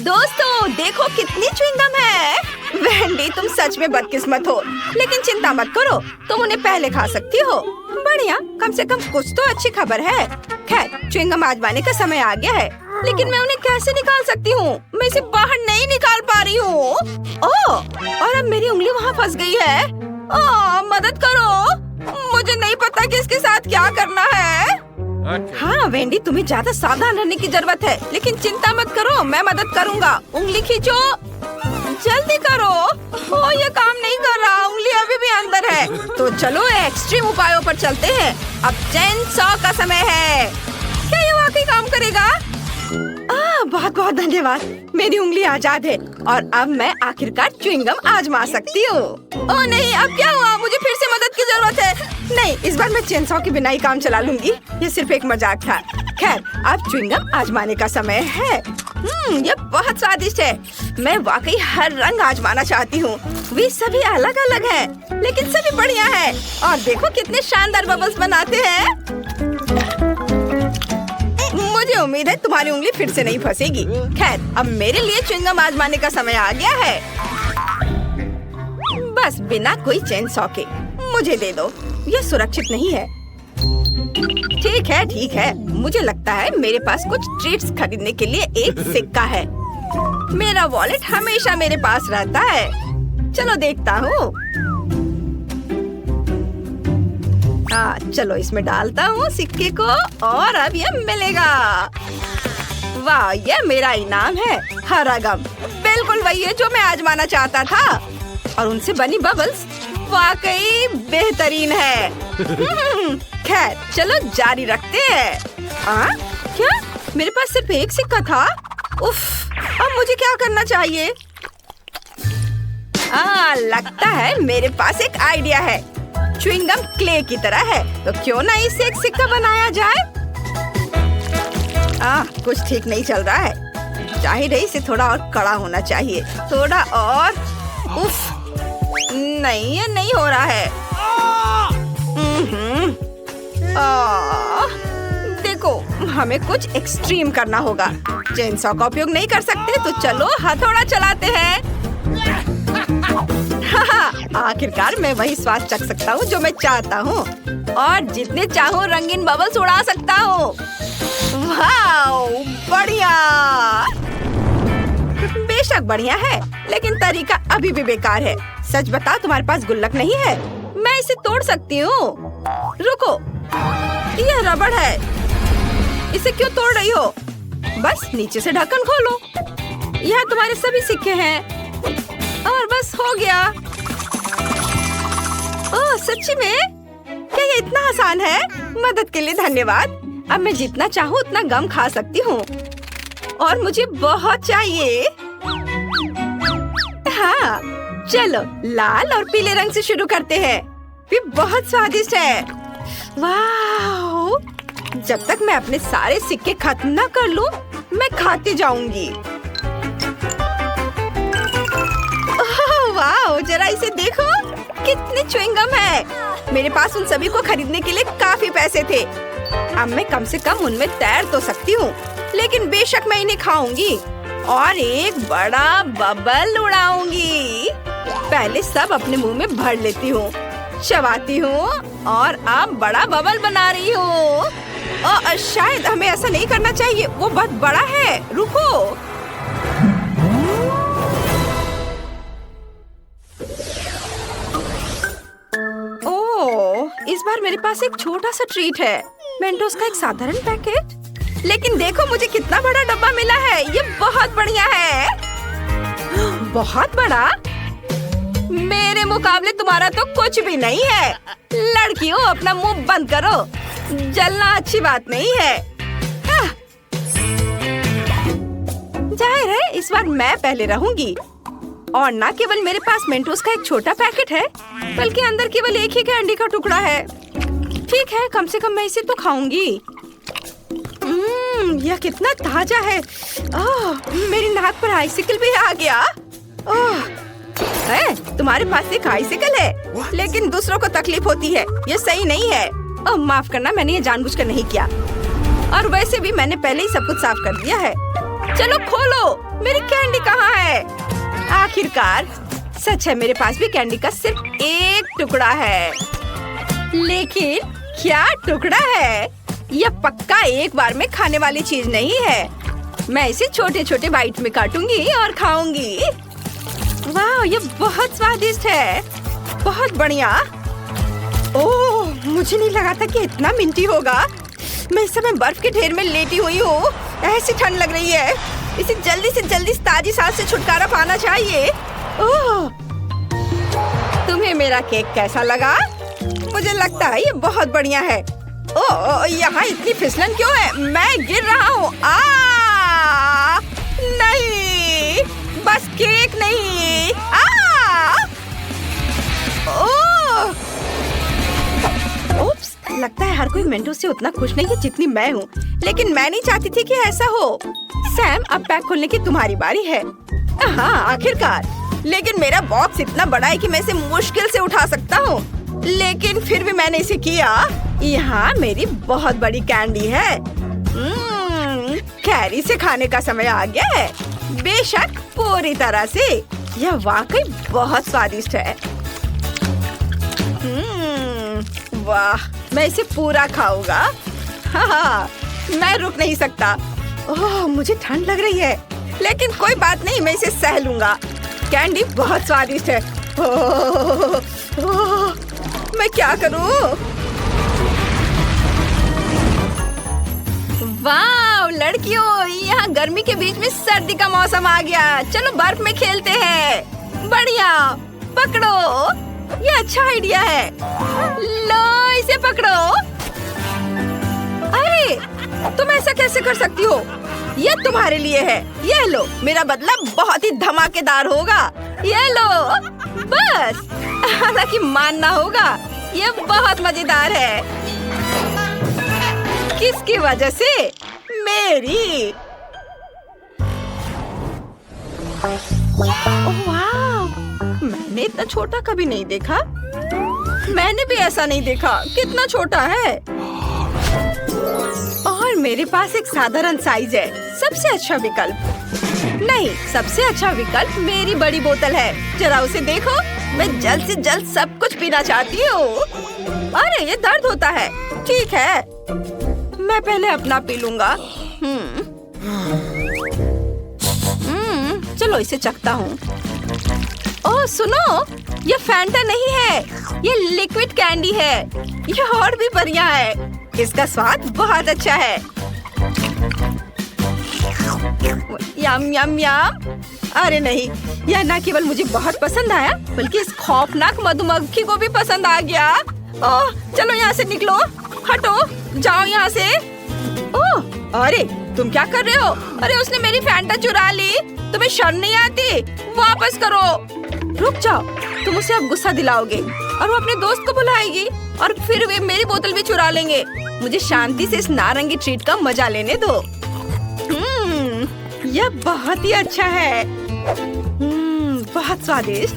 दोस्तों देखो कितनी च्युइंगम है। वेंडी तुम सच में बदकिस्मत हो, लेकिन चिंता मत करो, तुम उन्हें पहले खा सकती हो। बढ़िया, कम से कम कुछ तो अच्छी खबर है। खैर च्युइंगम आजमाने का समय आ गया है, लेकिन मैं उन्हें कैसे निकाल सकती हूँ? मैं इसे बाहर नहीं निकाल पा रही हूँ। ओह, और अब मेरी उंगली वहाँ फंस गई है। ओह, मदद करो, मुझे नहीं पता कि इसके साथ क्या करना है। हाँ वेंडी, तुम्हें ज्यादा सावधान रहने की जरूरत है, लेकिन चिंता मत करो, मैं मदद करूँगा। उंगली खींचो, जल्दी करो। ओह, ये काम नहीं कर रहा, उंगली अभी भी अंदर है। तो चलो एक्सट्रीम उपायों पर चलते हैं। अब चेन सॉ का समय है। क्या ये वाकई काम करेगा? बहुत बहुत धन्यवाद, मेरी उंगली आजाद है और अब मैं आखिरकार च्युइंगम आजमा सकती हूँ। ओह नहीं, अब क्या हुआ? मुझे फिर से मदद की जरूरत है। नहीं, इस बार मैं चेन सॉ के बिना ही काम चला लूंगी। ये सिर्फ एक मजाक था। खैर, अब च्युइंगम आजमाने का समय है। ये बहुत स्वादिष्ट है। मैं वाकई हर रंग आजमाना चाहती हूँ। वे सभी अलग अलग हैं, लेकिन सभी बढ़िया है। और देखो कितने शानदार बबल्स बनाते हैं। मुझे उम्मीद है तुम्हारी उंगली फिर से नहीं फंसेगी। खैर, अब मेरे लिए च्युइंगम आजमाने का समय आ गया है। बस बिना कोई चेन सॉ के मुझे दे दो, ये सुरक्षित नहीं है। ठीक है, मुझे लगता है मेरे पास कुछ ट्रीट्स खरीदने के लिए एक सिक्का है। मेरा वॉलेट हमेशा मेरे पास रहता है। चलो देखता हूँ। चलो इसमें डालता हूँ सिक्के को और अब ये मिलेगा। वाह, ये मेरा इनाम है, हरा गम। बिल्कुल वही है जो मैं आजमाना चाहता था। और उनसे बनी बबल्स वाकई बेहतरीन है। खैर, चलो जारी रखते हैं। क्या? मेरे पास सिर्फ एक सिक्का था? उफ, अब मुझे क्या करना चाहिए? लगता है मेरे पास एक आइडिया है। च्युइंगम क्ले की तरह है, तो क्यों ना इससे एक सिक्का बनाया जाए? कुछ ठीक नहीं चल रहा है। जाहिर है इसे थोड़ा और कड़ा होना चाहिए। थोड़ा और। उफ, नहीं, ये नहीं हो रहा है। देखो, हमें कुछ एक्सट्रीम करना होगा। चेन सॉ का उपयोग नहीं कर सकते, तो चलो हथौड़ा चलाते हैं। आखिरकार मैं वही स्वाद चख सकता हूँ जो मैं चाहता हूँ, और जितने चाहूँ रंगीन बबल्स उड़ा सकता हूँ। वाओ, बढ़िया। बेशक बढ़िया है, लेकिन तरीका अभी भी बेकार है। सच बता, तुम्हारे पास गुल्लक नहीं है? मैं इसे तोड़ सकती हूँ। रुको, यह रबड़ है, इसे क्यों तोड़ रही हो? बस नीचे से ढक्कन खोलो। यहाँ तुम्हारे सभी सिक्के हैं और बस हो गया। ओह, सच्ची में? क्या ये इतना आसान है? मदद के लिए धन्यवाद। अब मैं जितना चाहूँ उतना गम खा सकती हूँ, और मुझे बहुत चाहिए। हाँ, चलो लाल और पीले रंग से शुरू करते हैं। ये बहुत स्वादिष्ट है। वाह! जब तक मैं अपने सारे सिक्के खत्म न कर लूं, मैं खाती जाऊंगी। वाह, जरा इसे देखो, कितने च्युइंगम है। मेरे पास उन सभी को खरीदने के लिए काफी पैसे थे। अब मैं कम से कम उनमें तैर तो सकती हूँ, लेकिन बेशक मैं इन्हें खाऊंगी और एक बड़ा बबल उड़ाऊंगी। पहले सब अपने मुंह में भर लेती हूँ, चबाती हूँ और अब बड़ा बबल बना रही हूँ। शायद हमें ऐसा नहीं करना चाहिए, वो बहुत बड़ा है। रुको। इस बार मेरे पास एक छोटा सा ट्रीट है, मेंटोस का एक साधारण पैकेट। लेकिन देखो मुझे कितना बड़ा डब्बा मिला है, ये बहुत बढ़िया है। बहुत बड़ा? मेरे मुकाबले तुम्हारा तो कुछ भी नहीं है। लड़कियों, अपना मुंह बंद करो, जलना अच्छी बात नहीं है। जाहिर है इस बार मैं पहले रहूंगी। और न केवल मेरे पास मेंटोस का एक छोटा पैकेट है, बल्कि अंदर केवल एक ही कैंडी का टुकड़ा है। ठीक है, कम से कम मैं इसे तो खाऊंगी। यह कितना ताजा है। मेरी नाक पर आइसिकल भी आ गया। तुम्हारे पास एक आइसिकल है, लेकिन दूसरों को तकलीफ होती है, ये सही नहीं है। माफ करना, मैंने ये जानबूझकर नहीं किया। और वैसे भी मैंने पहले ही सब कुछ साफ कर दिया है। चलो खोलो, मेरी कैंडी कहाँ है? आखिरकार सच है, मेरे पास भी कैंडी का सिर्फ एक टुकड़ा है। लेकिन क्या टुकड़ा है? यह पक्का एक बार में खाने वाली चीज नहीं है। मैं इसे छोटे छोटे बाइट में काटूंगी और खाऊंगी। वाह, ये बहुत स्वादिष्ट है, बहुत बढ़िया। ओह, मुझे नहीं लगा था कि इतना मिंटी होगा। मैं इस समय बर्फ के ढेर में लेटी हुई हूँ। ऐसी ठंड लग रही है, इसे जल्दी से जल्दी ताजी सांस से छुटकारा पाना चाहिए। ओह, तुम्हें मेरा केक कैसा लगा? मुझे लगता है ये बहुत बढ़िया है। ओह, यहाँ इतनी फिसलन क्यों है? मैं गिर रहा हूँ। नहीं, बस केक नहीं। ओह, उप्स, लगता है हर कोई मेंटो से उतना खुश नहीं है जितनी मैं हूँ। लेकिन मैं नहीं चाहती थी कि ऐसा हो। सैम, अब पैक खोलने की तुम्हारी बारी है। हाँ, आखिरकार। लेकिन मेरा बॉक्स इतना बड़ा है कि मैं इसे मुश्किल से उठा सकता हूँ। लेकिन फिर भी मैंने इसे किया। यहाँ मेरी बहुत बड़ी कैंडी है। कैरी से खाने का समय आ गया है। बेशक, पूरी तरह से। यह वाकई बहुत स्वादिष्ट है। वाह, मैं इसे पूरा खाऊंगा। हाँ, मैं रुक नहीं सकता। ओह, मुझे ठंड लग रही है, लेकिन कोई बात नहीं, मैं इसे सह लूंगा। कैंडी बहुत स्वादिष्ट है। ओह, मैं क्या करूं? वाह लड़कियों, यहाँ गर्मी के बीच में सर्दी का मौसम आ गया। चलो बर्फ में खेलते हैं। बढ़िया, पकड़ो, ये अच्छा आइडिया है। लो, इसे पकड़ो। अरे, तुम ऐसा कैसे कर सकती हो? ये तुम्हारे लिए है। ये लो, मेरा बदला बहुत ही धमाकेदार होगा। ये लो, बस। हालांकि मानना होगा, ये बहुत मजेदार है। किसकी वजह से? मेरी। वाह, मैंने इतना छोटा कभी नहीं देखा। मैंने भी ऐसा नहीं देखा। कितना छोटा है। और मेरे पास एक साधारण साइज है। सबसे अच्छा विकल्प नहीं, सबसे अच्छा विकल्प मेरी बड़ी बोतल है। जरा उसे देखो। मैं जल्द से जल्द सब कुछ पीना चाहती हूँ। अरे, ये दर्द होता है। ठीक है, मैं पहले अपना पी लूंगा। चलो इसे चखता हूँ। ओह सुनो, ये फैंटा नहीं है, ये लिक्विड कैंडी है। ये और भी बढ़िया है। इसका स्वाद बहुत अच्छा है। यम यम यम। अरे नहीं, यह न केवल मुझे बहुत पसंद आया, बल्कि इस खौफनाक मधुमक्खी को भी पसंद आ गया। ओह, चलो यहाँ से निकलो। हटो, जाओ यहाँ से। ओह, अरे तुम क्या कर रहे हो? अरे, उसने मेरी फैंटा चुरा ली। तुम्हें शर्म नहीं आती? वापस करो। रुक जाओ, तुम उसे अब गुस्सा दिलाओगे और वो अपने दोस्त को बुलाएगी और फिर वे मेरी बोतल भी चुरा लेंगे। मुझे शांति से इस नारंगी ट्रीट का मजा लेने दो। यह बहुत ही अच्छा है। बहुत स्वादिष्ट।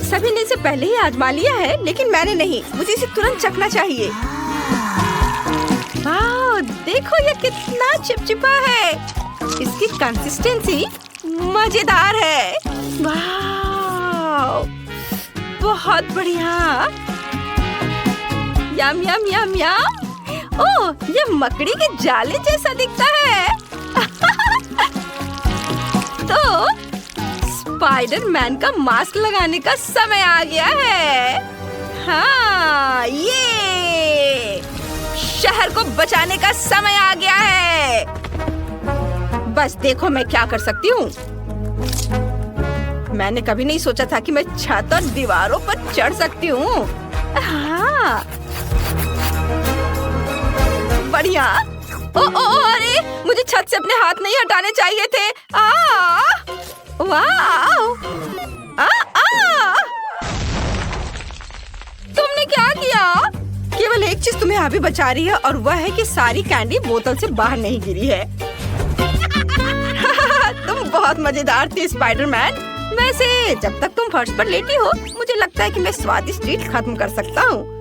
सभी ने इसे पहले ही आजमा लिया है, लेकिन मैंने नहीं। मुझे इसे तुरंत चखना चाहिए। वाह, देखो ये कितना चिपचिपा है। इसकी कंसिस्टेंसी मजेदार है। वाह, बहुत बढ़िया। यम यम यम यम। ओह, ये मकड़ी के जाले जैसा दिखता है। तो स्पाइडरमैन का मास्क लगाने का समय आ गया है। हाँ, ये शहर को बचाने का समय आ गया है। बस देखो मैं क्या कर सकती हूँ। मैंने कभी नहीं सोचा था कि मैं छत और दीवारों पर चढ़ सकती हूँ। हाँ, बढ़िया। अरे, मुझे छत से अपने हाथ नहीं हटाने चाहिए थे। वाह! तुमने क्या किया? केवल एक चीज तुम्हें अभी बचा रही है और वह है कि सारी कैंडी बोतल से बाहर नहीं गिरी है। तुम बहुत मजेदार थी स्पाइडरमैन। वैसे जब तक तुम फर्श पर लेटी हो, मुझे लगता है कि मैं स्वादिष्ट ट्रीट खत्म कर सकता हूँ।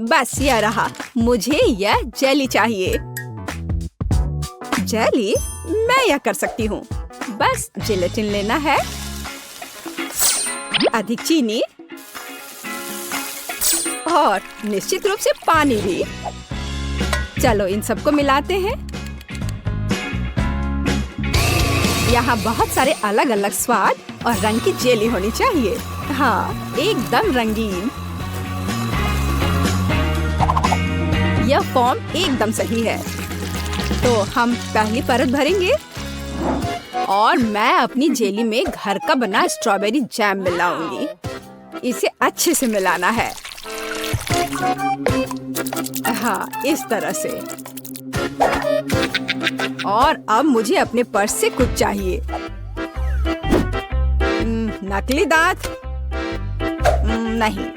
बस यह रहा, मुझे यह जेली चाहिए। जेली मैं यह कर सकती हूँ। बस जेलेटिन लेना है, अधिक चीनी और निश्चित रूप से पानी भी। चलो इन सबको मिलाते हैं। यहाँ बहुत सारे अलग अलग स्वाद और रंग की जेली होनी चाहिए। हाँ, एकदम रंगीन। यह फॉर्म एकदम सही है। तो हम पहली परत भरेंगे और मैं अपनी जेली में घर का बना स्ट्रॉबेरी जैम मिलाऊंगी। इसे अच्छे से मिलाना है। हाँ, इस तरह से। और अब मुझे अपने पर्स से कुछ चाहिए। नकली दांत? नहीं।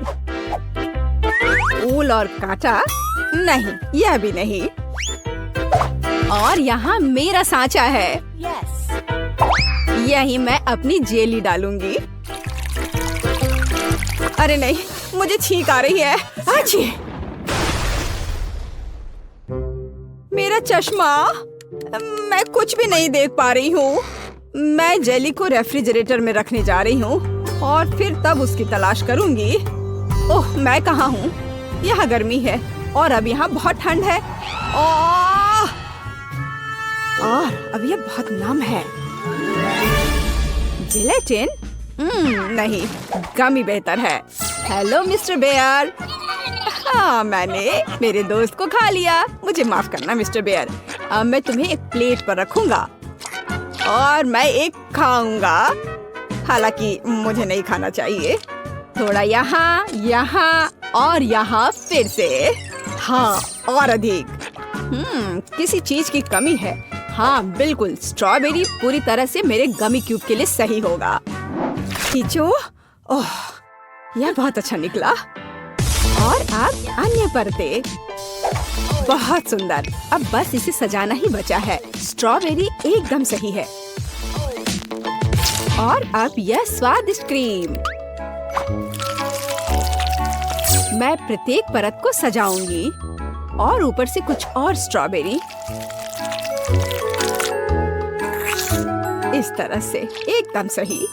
ऊल और कांटा? नहीं, यह भी नहीं। और यहाँ मेरा सांचा है। यही मैं अपनी जेली डालूंगी। अरे नहीं, मुझे छींक आ रही है। अच्छी। मेरा चश्मा, मैं कुछ भी नहीं देख पा रही हूँ। मैं जेली को रेफ्रिजरेटर में रखने जा रही हूँ और फिर तब उसकी तलाश करूंगी। ओह, मैं कहाँ हूँ? यहाँ गर्मी है और अब यहाँ बहुत ठंड है। और अब यह बहुत नम है। जेलेटिन? नहीं, गमी बेहतर है। Hello mister bear. हाँ, मैंने मेरे दोस्त को खा लिया। मुझे माफ करना मिस्टर बेयर। अब मैं तुम्हें एक प्लेट पर रखूंगा और मैं एक खाऊंगा। हालांकि मुझे नहीं खाना चाहिए। थोड़ा यहाँ, यहाँ और यहाँ फिर से। हाँ, और अधिक। किसी चीज की कमी है। हाँ बिल्कुल, स्ट्रॉबेरी पूरी तरह से मेरे गमी क्यूब के लिए सही होगा। खींचो। ओह, यह बहुत अच्छा निकला। और अब अन्य परतें। बहुत सुंदर। अब बस इसे सजाना ही बचा है। स्ट्रॉबेरी एकदम सही है। और अब यह स्वादिष्ट क्रीम। मैं प्रत्येक परत को सजाऊंगी और ऊपर से कुछ और स्ट्रॉबेरी। इस तरह से एकदम सही।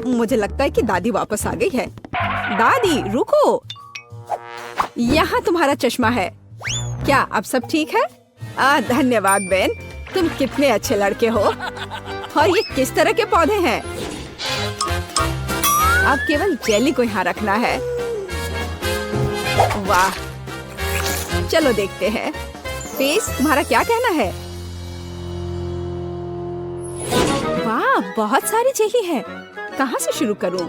मुझे लगता है कि दादी वापस आ गई है। दादी रुको, यहाँ तुम्हारा चश्मा है। क्या अब सब ठीक है? धन्यवाद बेन, तुम कितने अच्छे लड़के हो। और ये किस तरह के पौधे हैं? अब केवल जेली को यहाँ रखना है। वाह, चलो देखते हैं। फेस, तुम्हारा क्या कहना है? वाह, बहुत सारी जेली है। कहाँ से शुरू करूं?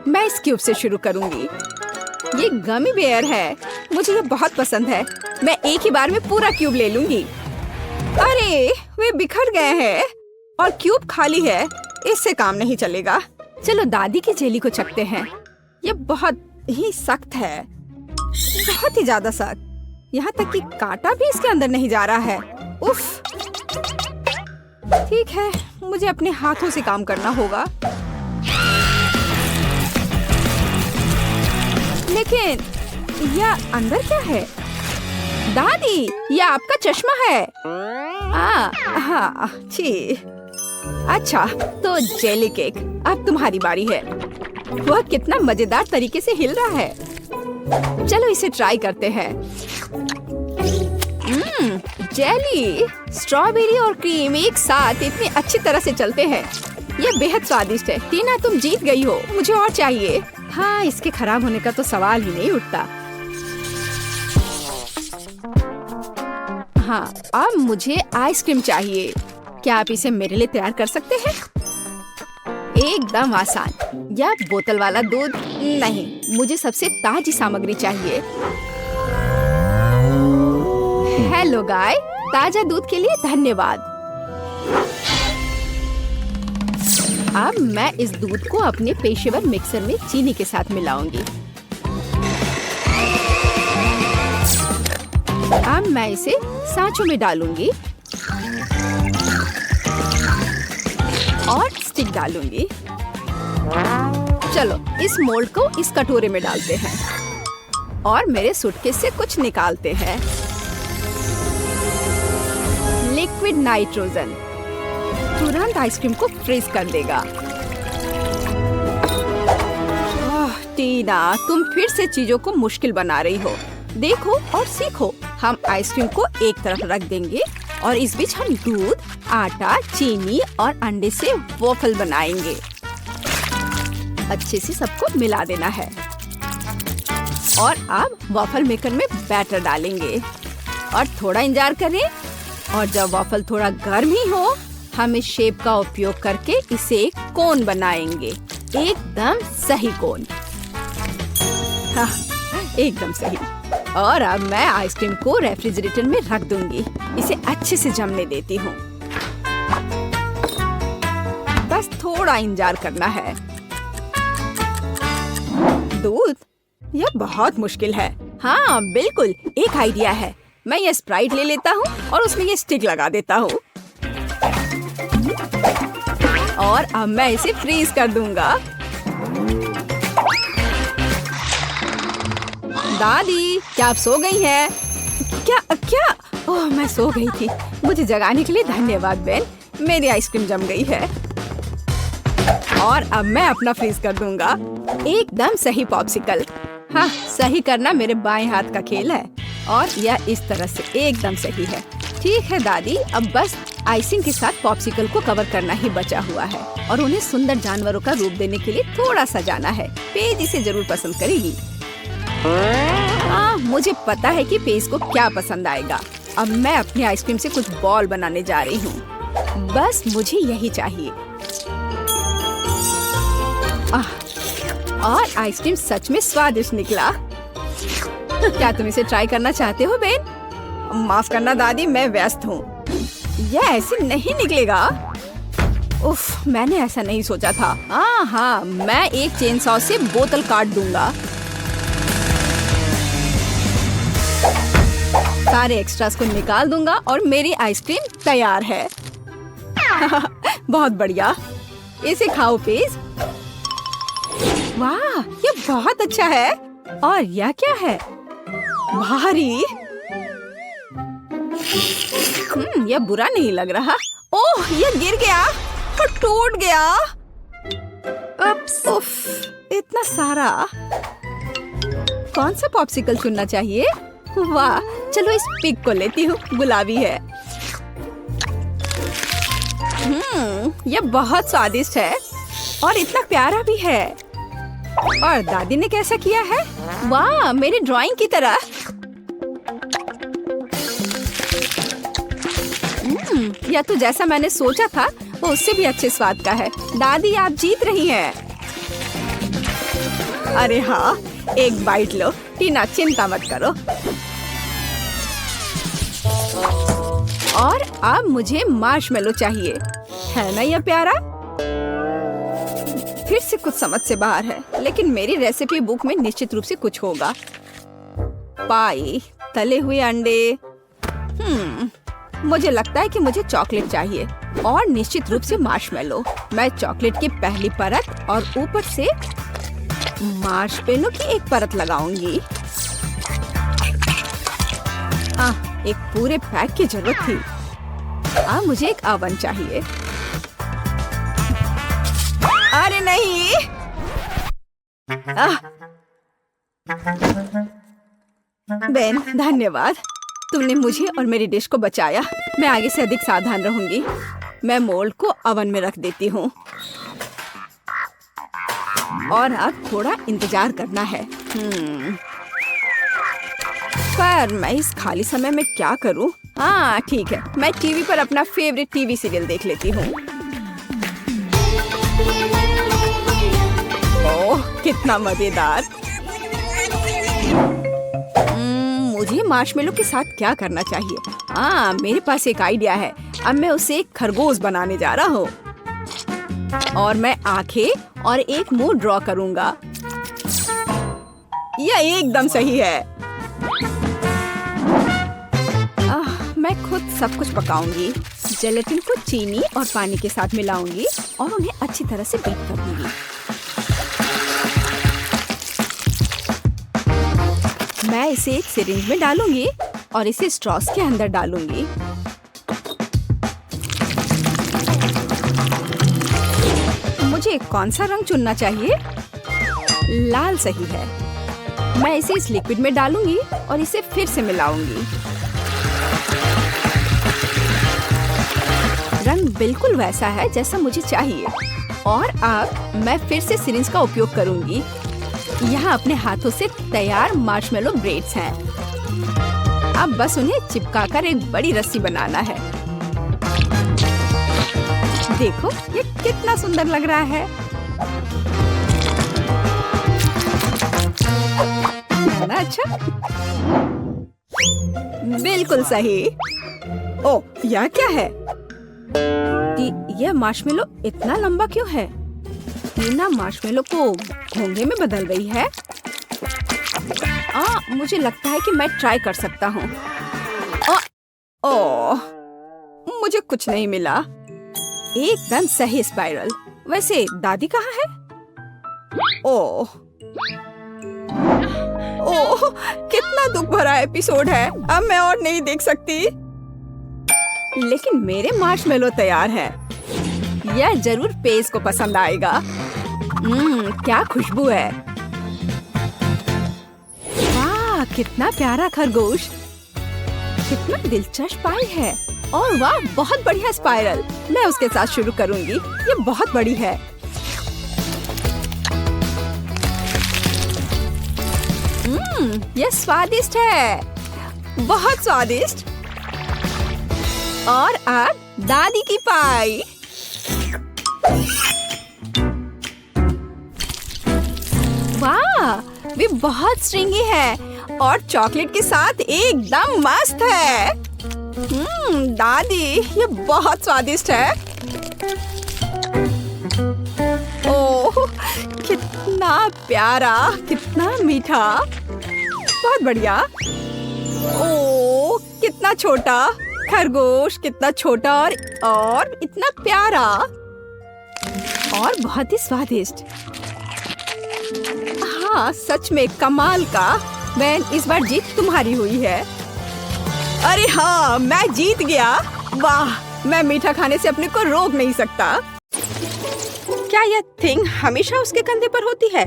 मैं इस क्यूब से शुरू करूंगी। ये गमी बेयर है, मुझे ये बहुत पसंद है। मैं एक ही बार में पूरा क्यूब ले लूंगी। अरे, वे बिखर गए हैं और क्यूब खाली है। इससे काम नहीं चलेगा। चलो दादी की जेली को चखते हैं। ये बहुत ही सख्त है, बहुत ही ज्यादा सख्त। यहाँ तक कि कांटा भी इसके अंदर नहीं जा रहा है। उफ। ठीक है, मुझे अपने हाथों से काम करना होगा। लेकिन यह अंदर क्या है? दादी, यह आपका चश्मा है। हाँ, छी। अच्छा, तो जेली केक, अब तुम्हारी बारी है। वह कितना मजेदार तरीके से हिल रहा है। चलो इसे ट्राई करते हैं। जेली, स्ट्रॉबेरी और क्रीम एक साथ इतनी अच्छी तरह से चलते हैं। यह बेहद स्वादिष्ट है। टीना, तुम जीत गई हो। मुझे और चाहिए। हाँ, इसके खराब होने का तो सवाल ही नहीं उठता। हाँ, अब मुझे आइसक्रीम चाहिए। क्या आप इसे मेरे लिए तैयार कर सकते हैं? एकदम आसान। या बोतल वाला दूध? नहीं, मुझे सबसे ताजी सामग्री चाहिए। हेलो गाय, ताजा दूध के लिए धन्यवाद। अब मैं इस दूध को अपने पेशेवर मिक्सर में चीनी के साथ मिलाऊंगी। अब मैं इसे सांचों में डालूंगी और स्टिक डालूंगी। चलो इस मोल्ड को इस कटोरे में डालते हैं और मेरे सूटकेस से कुछ निकालते हैं। लिक्विड नाइट्रोजन तुरंत आइसक्रीम को फ्रीज कर देगा। टीना, तुम फिर से चीजों को मुश्किल बना रही हो। देखो और सीखो। हम आइसक्रीम को एक तरफ रख देंगे और इस बीच हम दूध, आटा, चीनी और अंडे से वॉफल बनाएंगे। अच्छे से सबको मिला देना है और अब वॉफल मेकर में बैटर डालेंगे और थोड़ा इंतजार करें। और जब वॉफल थोड़ा गर्म ही हो, हम इस शेप का उपयोग करके इसे एक कोन बनाएंगे। एकदम सही कोन। हाँ, एकदम सही। और अब मैं आइसक्रीम को रेफ्रिजरेटर में रख दूंगी। इसे अच्छे से जमने देती हूँ। बस थोड़ा इंतजार करना है। दूध? यह बहुत मुश्किल है। हाँ बिल्कुल, एक आइडिया है। मैं ये स्प्राइट ले लेता हूँ और उसमें ये स्टिक लगा देता हूँ और अब मैं इसे फ्रीज कर दूंगा। दादी, क्या आप सो गई हैं? क्या क्या? ओह, मैं सो गई थी। मुझे जगाने के लिए धन्यवाद बेन। मेरी आइसक्रीम जम गई है और अब मैं अपना फ्रीज कर दूंगा। एकदम सही पॉप्सिकल। हाँ, सही करना मेरे बाएं हाथ का खेल है और यह इस तरह से एकदम सही है। ठीक है दादी, अब बस आइसिंग के साथ पॉप्सिकल को कवर करना ही बचा हुआ है और उन्हें सुंदर जानवरों का रूप देने के लिए थोड़ा सजाना है। पेज इसे जरूर पसंद करेगी। हाँ, मुझे पता है कि पेज को क्या पसंद आएगा। अब मैं अपनी आइसक्रीम से कुछ बॉल बनाने जा रही हूँ। बस मुझे यही चाहिए। और आइसक्रीम सच में स्वादिष्ट निकला। क्या तुम इसे ट्राई करना चाहते हो बेन? माफ करना दादी, मैं व्यस्त हूँ। यह ऐसे नहीं निकलेगा। उफ, मैंने ऐसा नहीं सोचा था। हाँ, मैं एक चेन सॉ से बोतल काट दूंगा। सारे एक्स्ट्रास को निकाल दूंगा और मेरी आइसक्रीम तैयार है। बहुत बढ़िया। इसे खाओ पेज। वाह, ये बहुत अच्छा है। और यह क्या है? भारी। यह बुरा नहीं लग रहा। ओह, यह गिर गया और टूट गया। उफ, इतना सारा। कौन सा पॉप्सिकल चुनना चाहिए? वाह, चलो इस पिग को लेती हूँ। गुलाबी है। यह बहुत स्वादिष्ट है और इतना प्यारा भी है। और दादी ने कैसा किया है? वाह, मेरी ड्राइंग की तरह। यह तो जैसा मैंने सोचा था वो उससे भी अच्छे स्वाद का है। दादी, आप जीत रही हैं। अरे हाँ, एक बाइट लो। टीना, चिंता मत करो। और अब मुझे मार्शमेलो चाहिए। है ना यह प्यारा? फिर से कुछ समझ से बाहर है, लेकिन मेरी रेसिपी बुक में निश्चित रूप से कुछ होगा। पाई, तले हुए अंडे। मुझे लगता है कि मुझे चॉकलेट चाहिए और निश्चित रूप से मार्शमेलो। मैं चॉकलेट की पहली परत और ऊपर से मार्शमेलो की एक परत लगाऊंगी। एक पूरे पैक की जरूरत थी। अब मुझे एक ओवन चाहिए। अरे नहीं। बेन, धन्यवाद। तुमने मुझे और मेरी डिश को बचाया। मैं आगे से अधिक सावधान रहूंगी। मैं मोल्ड को ओवन में रख देती हूँ और अब थोड़ा इंतजार करना है। पर मैं इस खाली समय में क्या करूँ? हाँ ठीक है, मैं टीवी पर अपना फेवरेट टीवी सीरियल देख लेती हूँ। ओह, कितना मजेदार। मुझे मार्शमेलो के साथ क्या करना चाहिए? हाँ, मेरे पास एक आइडिया है। अब मैं उसे एक खरगोश बनाने जा रहा हूँ और मैं आंखें और एक मुंह ड्रॉ करूँगा। यह एकदम सही है। मैं खुद सब कुछ पकाऊंगी। जेलेटिन को चीनी और पानी के साथ मिलाऊंगी और उन्हें अच्छी तरह से बीट कर दूंगी। मैं इसे एक सिरिंज में डालूंगी और इसे स्ट्रॉस के अंदर डालूंगी। मुझे कौन सा रंग चुनना चाहिए? लाल सही है। मैं इसे इस लिक्विड में डालूंगी और इसे फिर से मिलाऊंगी। रंग बिल्कुल वैसा है जैसा मुझे चाहिए। और अब मैं फिर से सिरिंज का उपयोग करूंगी। यहाँ अपने हाथों से तैयार मार्शमेलो ब्रेड्स हैं। अब बस उन्हें चिपकाकर एक बड़ी रस्सी बनाना है। देखो ये कितना सुंदर लग रहा है। है ना अच्छा? बिल्कुल सही। ओ, यह क्या है? यह मार्शमेलो इतना लंबा क्यों है? टीना मार्शमेलो को घोंघे में बदल रही है। मुझे लगता है कि मैं ट्राई कर सकता हूँ। ओह, मुझे कुछ नहीं मिला। एकदम सही स्पाइरल। वैसे दादी कहाँ है? ओह, कितना दुख भरा एपिसोड है। अब मैं और नहीं देख सकती। लेकिन मेरे मार्शमेलो तैयार है। यह जरूर पेज को पसंद आएगा। क्या खुशबू है। वाह, कितना प्यारा खरगोश। कितना दिलचस्प पाई है। और वाह, बहुत बढ़िया स्पाइरल। मैं उसके साथ शुरू करूंगी। ये बहुत बड़ी है। ये स्वादिष्ट है। बहुत स्वादिष्ट। और अब दादी की पाई। वाह, वे बहुत स्ट्रिंगी है और चॉकलेट के साथ एकदम मस्त है। दादी, ये बहुत स्वादिष्ट है। ओह, कितना प्यारा, कितना मीठा। बहुत बढ़िया। ओह, कितना छोटा खरगोश, कितना छोटा और इतना प्यारा और बहुत ही स्वादिष्ट। हाँ, सच में कमाल का। बेन, इस बार जीत तुम्हारी हुई है। अरे हाँ, मैं जीत गया। वाह, मैं मीठा खाने से अपने को रोक नहीं सकता। क्या यह थिंग हमेशा उसके कंधे पर होती है?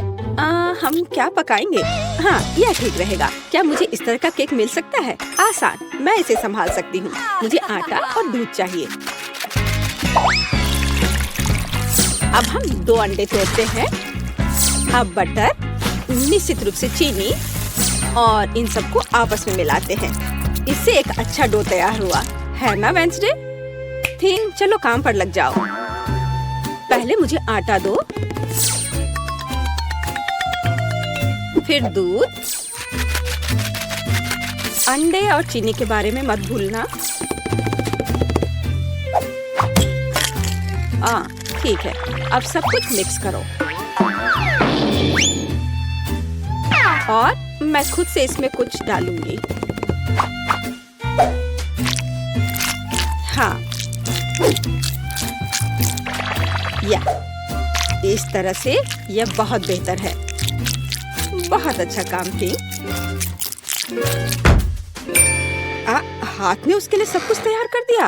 हम क्या पकाएंगे? हाँ, यह ठीक रहेगा। क्या मुझे इस तरह का केक मिल सकता है? आसान, मैं इसे संभाल सकती हूँ। मुझे आटा और दूध चाहिए। अब हम 2 अंडे तोड़ते हैं। अब बटर, निश्चित रूप से चीनी और इन सबको आपस में मिलाते हैं। इससे एक अच्छा डो तैयार हुआ है ना वेंसडे? थिंग, चलो काम पर लग जाओ। पहले मुझे आटा दो, फिर दूध, अंडे और चीनी के बारे में मत भूलना। ठीक है, अब सब कुछ मिक्स करो। और मैं खुद से इसमें कुछ डालूंगी। हाँ, या इस तरह से यह बहुत बेहतर है। बहुत अच्छा काम की। हाथ ने उसके लिए सब कुछ तैयार कर दिया।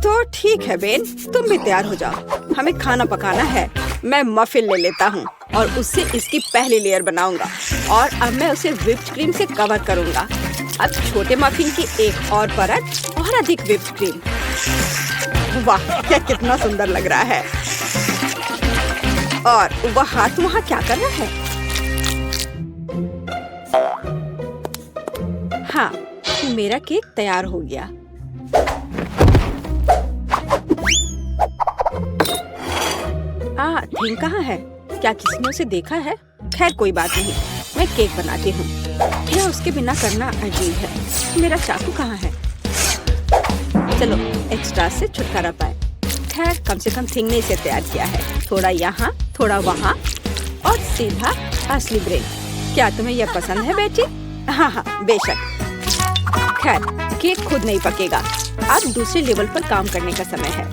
तो ठीक है बेन, तुम भी तैयार हो जाओ। हमें खाना पकाना है। मैं मफिन ले लेता हूँ और उससे इसकी पहली लेयर बनाऊंगा और अब मैं उसे व्हिप्ड क्रीम से कवर करूंगा। अब छोटे मफिन की एक और परत और अधिक व्हिप्ड क्रीम। वाह, क्या कितना सुंदर लग रहा है। और वह हाथ वहाँ क्या कर रहा है? हाँ, मेरा केक तैयार हो गया। थिंग कहाँ है? क्या किसी ने उसे देखा है? खैर कोई बात नहीं, मैं केक बनाती हूँ। यह उसके बिना करना अजीब है। मेरा चाकू कहाँ है? चलो, एक्स्ट्रा से छुटकारा पाए। खैर, कम से कम थिंग ने इसे तैयार किया है। थोड़ा यहाँ, थोड़ा वहाँ और सीधा असली ब्रेड। क्या तुम्हें यह पसंद है बेटी? हाँ हाँ, बेशक। खैर, केक खुद नहीं पकेगा। अब दूसरे लेवल पर काम करने का समय है।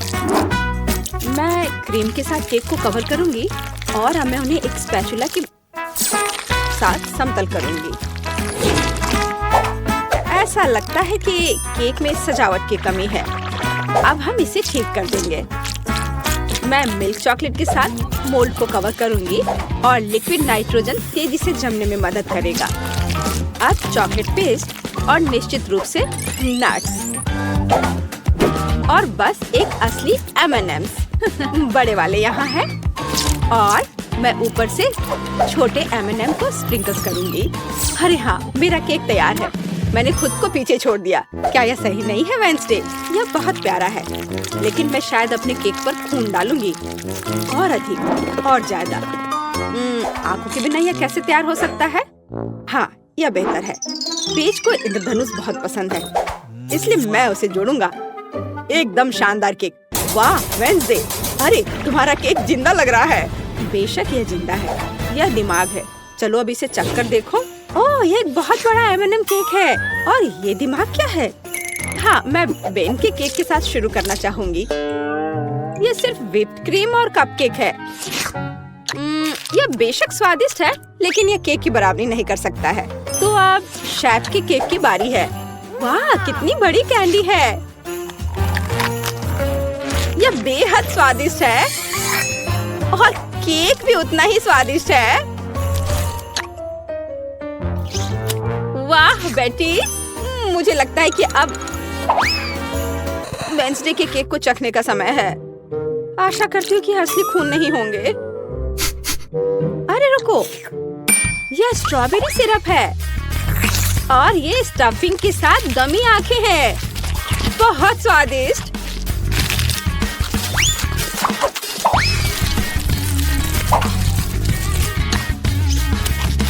मैं क्रीम के साथ केक को कवर करूंगी और अब मैं उन्हें एक स्पैचुला के साथ समतल करूंगी। ऐसा लगता है कि केक में सजावट की कमी है। अब हम इसे ठीक कर देंगे। मैं मिल्क चॉकलेट के साथ मोल्ड को कवर करूंगी और लिक्विड नाइट्रोजन तेजी से जमने में मदद करेगा। अब चॉकलेट पेस्ट और निश्चित रूप से नट्स और बस एक असली M&Ms बड़े वाले यहाँ हैं। और मैं ऊपर से छोटे M&M को स्प्रिंकल्स करूंगी। अरे हाँ, मेरा केक तैयार है। मैंने खुद को पीछे छोड़ दिया। क्या यह सही नहीं है वेंसडे? यह बहुत प्यारा है, लेकिन मैं शायद अपने केक पर खून डालूंगी और अधिक और ज्यादा। आंखों के बिना यह कैसे तैयार हो सकता है? हाँ, यह बेहतर है। पेज को इंद्रधनुष बहुत पसंद है, इसलिए मैं उसे जोड़ूंगा। एकदम शानदार केक। वाह वेंसडे, अरे तुम्हारा केक जिंदा लग रहा है। बेशक यह जिंदा है, यह दिमाग है। चलो अब इसे चख कर देखो। ओह, यह एक बहुत बड़ा M&M केक है। और ये दिमाग क्या है? हाँ, मैं बेन के केक के साथ शुरू करना चाहूंगी। यह सिर्फ व्हिप्ड क्रीम और कपकेक है। यह बेशक स्वादिष्ट है, लेकिन यह केक की बराबरी नहीं कर सकता है। तो अब शेफ के केक की बारी है। वाह, कितनी बड़ी कैंडी है। यह बेहद स्वादिष्ट है और केक भी उतना ही स्वादिष्ट है। वाह बेटी, मुझे लगता है कि अब वेंसडे के केक को चखने का समय है। आशा करती हूँ कि असली खून नहीं होंगे। अरे रुको, यह स्ट्रॉबेरी सिरप है और ये स्टफिंग के साथ गमी आंखें हैं। बहुत स्वादिष्ट।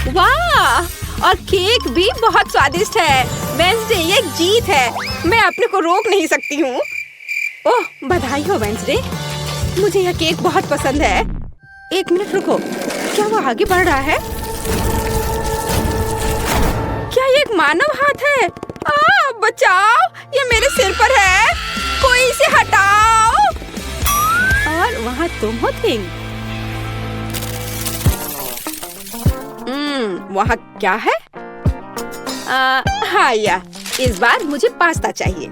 वाह, और केक भी बहुत स्वादिष्ट है। वेंसडे, ये एक जीत है। मैं अपने को रोक नहीं सकती हूँ। ओह, बधाई हो वेंसडे, मुझे यह केक बहुत पसंद है। एक मिनट रुको, क्या वो आगे बढ़ रहा है? क्या ये एक मानव हाथ है? बचाओ, ये मेरे सिर पर है। कोई इसे हटाओ। और वहाँ तुम हो थिंग। वहाँ क्या है? हाँ, इस बार मुझे पास्ता चाहिए।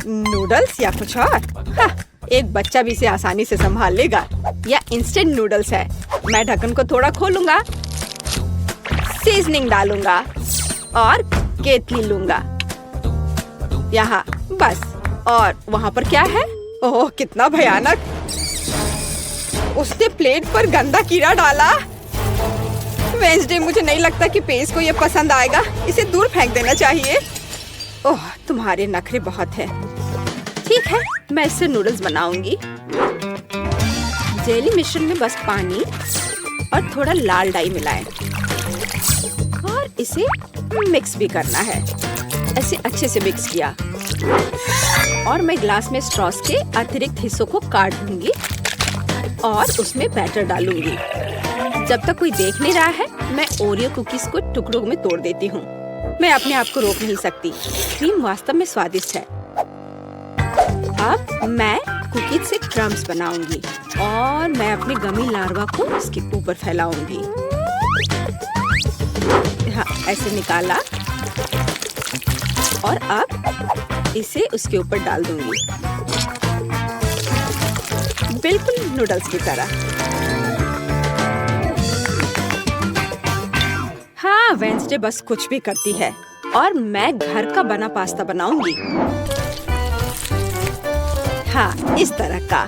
नूडल्स या कुछ और? हाँ, एक बच्चा भी इसे आसानी से संभाल लेगा। या इंस्टेंट नूडल्स है। मैं ढक्कन को थोड़ा खोलूंगा, सीजनिंग डालूंगा और केतली लूंगा। यहाँ बस। और वहाँ पर क्या है? ओह, कितना भयानक। उसने प्लेट पर गंदा कीड़ा डाला। वेंसडे, मुझे नहीं लगता कि पेज को ये पसंद आएगा। इसे दूर फेंक देना चाहिए। ओह, तुम्हारे नखरे बहुत हैं। ठीक है, मैं इससे नूडल्स बनाऊंगी। जेली मिश्रण में बस पानी और थोड़ा लाल डाई मिलाएं और इसे मिक्स भी करना है। ऐसे अच्छे से मिक्स किया और मैं ग्लास में स्ट्रॉस के अतिरिक्त हिस्सों को काट दूंगी और उसमें बैटर डालूंगी। जब तक कोई देख नहीं रहा है, मैं ओरियो कुकीज को टुकड़ों में तोड़ देती हूँ। मैं अपने आप को रोक नहीं सकती। क्रीम वास्तव में स्वादिष्ट है। अब मैं कुकीज से क्रम्स बनाऊंगी और मैं अपने गमी लार्वा को इसके ऊपर फैलाऊंगी। हाँ, ऐसे निकाला और अब इसे उसके ऊपर डाल दूंगी, बिल्कुल नूडल्स की तरह। हाँ, वेंसडे बस कुछ भी करती है और मैं घर का बना पास्ता बनाऊंगी। हाँ, इस तरह का।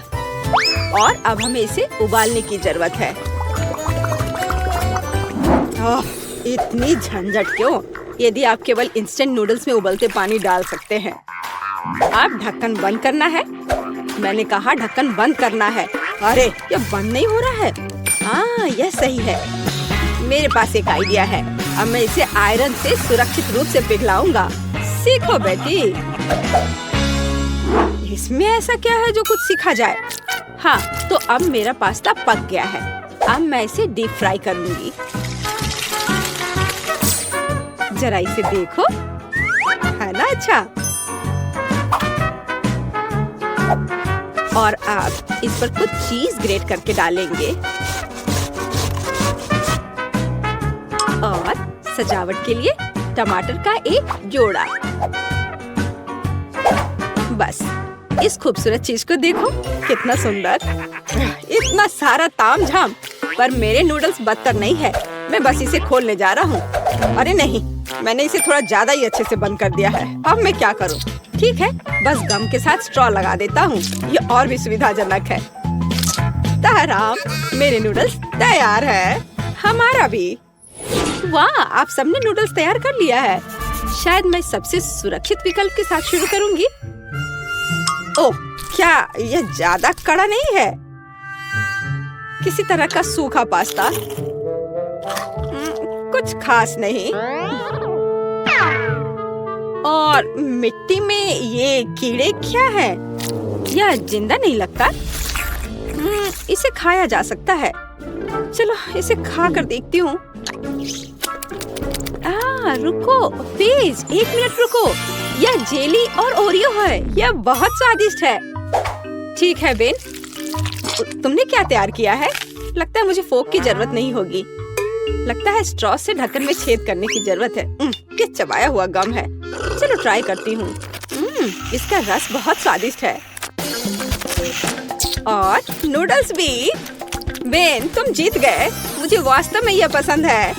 और अब हमें इसे उबालने की जरूरत है। ओह, इतनी झंझट क्यों? यदि आप केवल इंस्टेंट नूडल्स में उबलते पानी डाल सकते हैं। अब ढक्कन बंद करना है। मैंने कहा ढक्कन बंद करना है। अरे, ये बंद नहीं हो रहा है। हाँ, यह सही है। मेरे पास एक आइडिया है। अब मैं इसे आयरन से सुरक्षित रूप से पिघलाऊंगा। सीखो बेटी। इसमें ऐसा क्या है जो कुछ सीखा जाए? हाँ, तो अब मेरा पास्ता पक गया है। अब मैं इसे डीप फ्राई कर लूंगी। जरा इसे देखो, है ना अच्छा? और अब इस पर कुछ चीज ग्रेट करके डालेंगे और सजावट के लिए टमाटर का एक जोड़ा। बस इस खूबसूरत चीज को देखो, कितना सुंदर। इतना सारा तामझाम, पर मेरे नूडल्स बदतर नहीं है। मैं बस इसे खोलने जा रहा हूँ। अरे नहीं, मैंने इसे थोड़ा ज्यादा ही अच्छे से बंद कर दिया है। अब मैं क्या करूँ? ठीक है, बस गम के साथ स्ट्रॉ लगा देता हूँ। ये और भी सुविधाजनक है। ताराम, मेरे नूडल्स तैयार है। हमारा भी। वाह, आप सबने नूडल्स तैयार कर लिया है। शायद मैं सबसे सुरक्षित विकल्प के साथ शुरू करूंगी। ओह, क्या यह ज्यादा कड़ा नहीं है? किसी तरह का सूखा पास्ता, कुछ खास नहीं। और मिट्टी में ये कीड़े क्या है? यह जिंदा नहीं लगता। इसे खाया जा सकता है। चलो इसे खा कर देखती हूँ। रुको प्लीज, 1 मिनट रुको। यह जेली और ओरियो है। यह बहुत स्वादिष्ट है। ठीक है बेन, तुमने क्या तैयार किया है? लगता है मुझे फोक की जरूरत नहीं होगी। लगता है स्ट्रॉ से ढक्कन में छेद करने की जरूरत है। क्या चबाया हुआ गम है। चलो ट्राई करती हूँ। इसका रस बहुत स्वादिष्ट है। और नूडल्स भी। बेन, तुम जीत गए। मुझे वास्तव में यह पसंद है।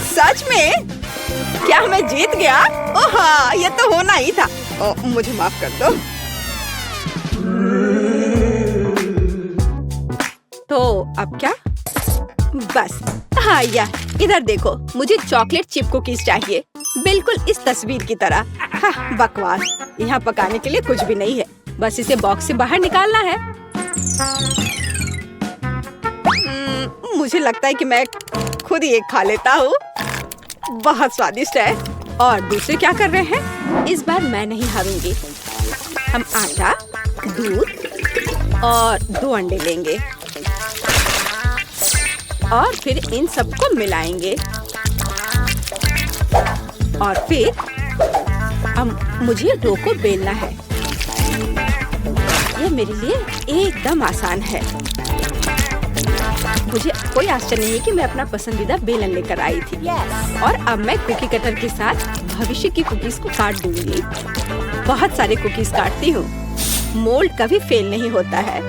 सच में? क्या मैं जीत गया? ओह हाँ, यह तो होना ही था। मुझे माफ कर दो। तो अब क्या? बस हाँ, इधर देखो, मुझे चॉकलेट चिप कुकीज चाहिए, बिल्कुल इस तस्वीर की तरह। हाँ, बकवास। यहाँ पकाने के लिए कुछ भी नहीं है, बस इसे बॉक्स से बाहर निकालना है। मुझे लगता है कि मैं खुद ही एक खा लेता हूँ। बहुत स्वादिष्ट है। और दूसरे क्या कर रहे हैं? इस बार मैं नहीं हारूंगी। हम आटा, दूध और 2 अंडे लेंगे और फिर इन सबको मिलाएंगे। और फिर मुझे डो को बेलना है। यह मेरे लिए एकदम आसान है। मुझे कोई आश्चर्य नहीं है कि मैं अपना पसंदीदा बेलन लेकर आई थी। और अब मैं कुकी कटर के साथ भविष्य की कुकीज को काट दूंगी। बहुत सारे कुकीज काटती हूँ। मोल्ड कभी फेल नहीं होता है।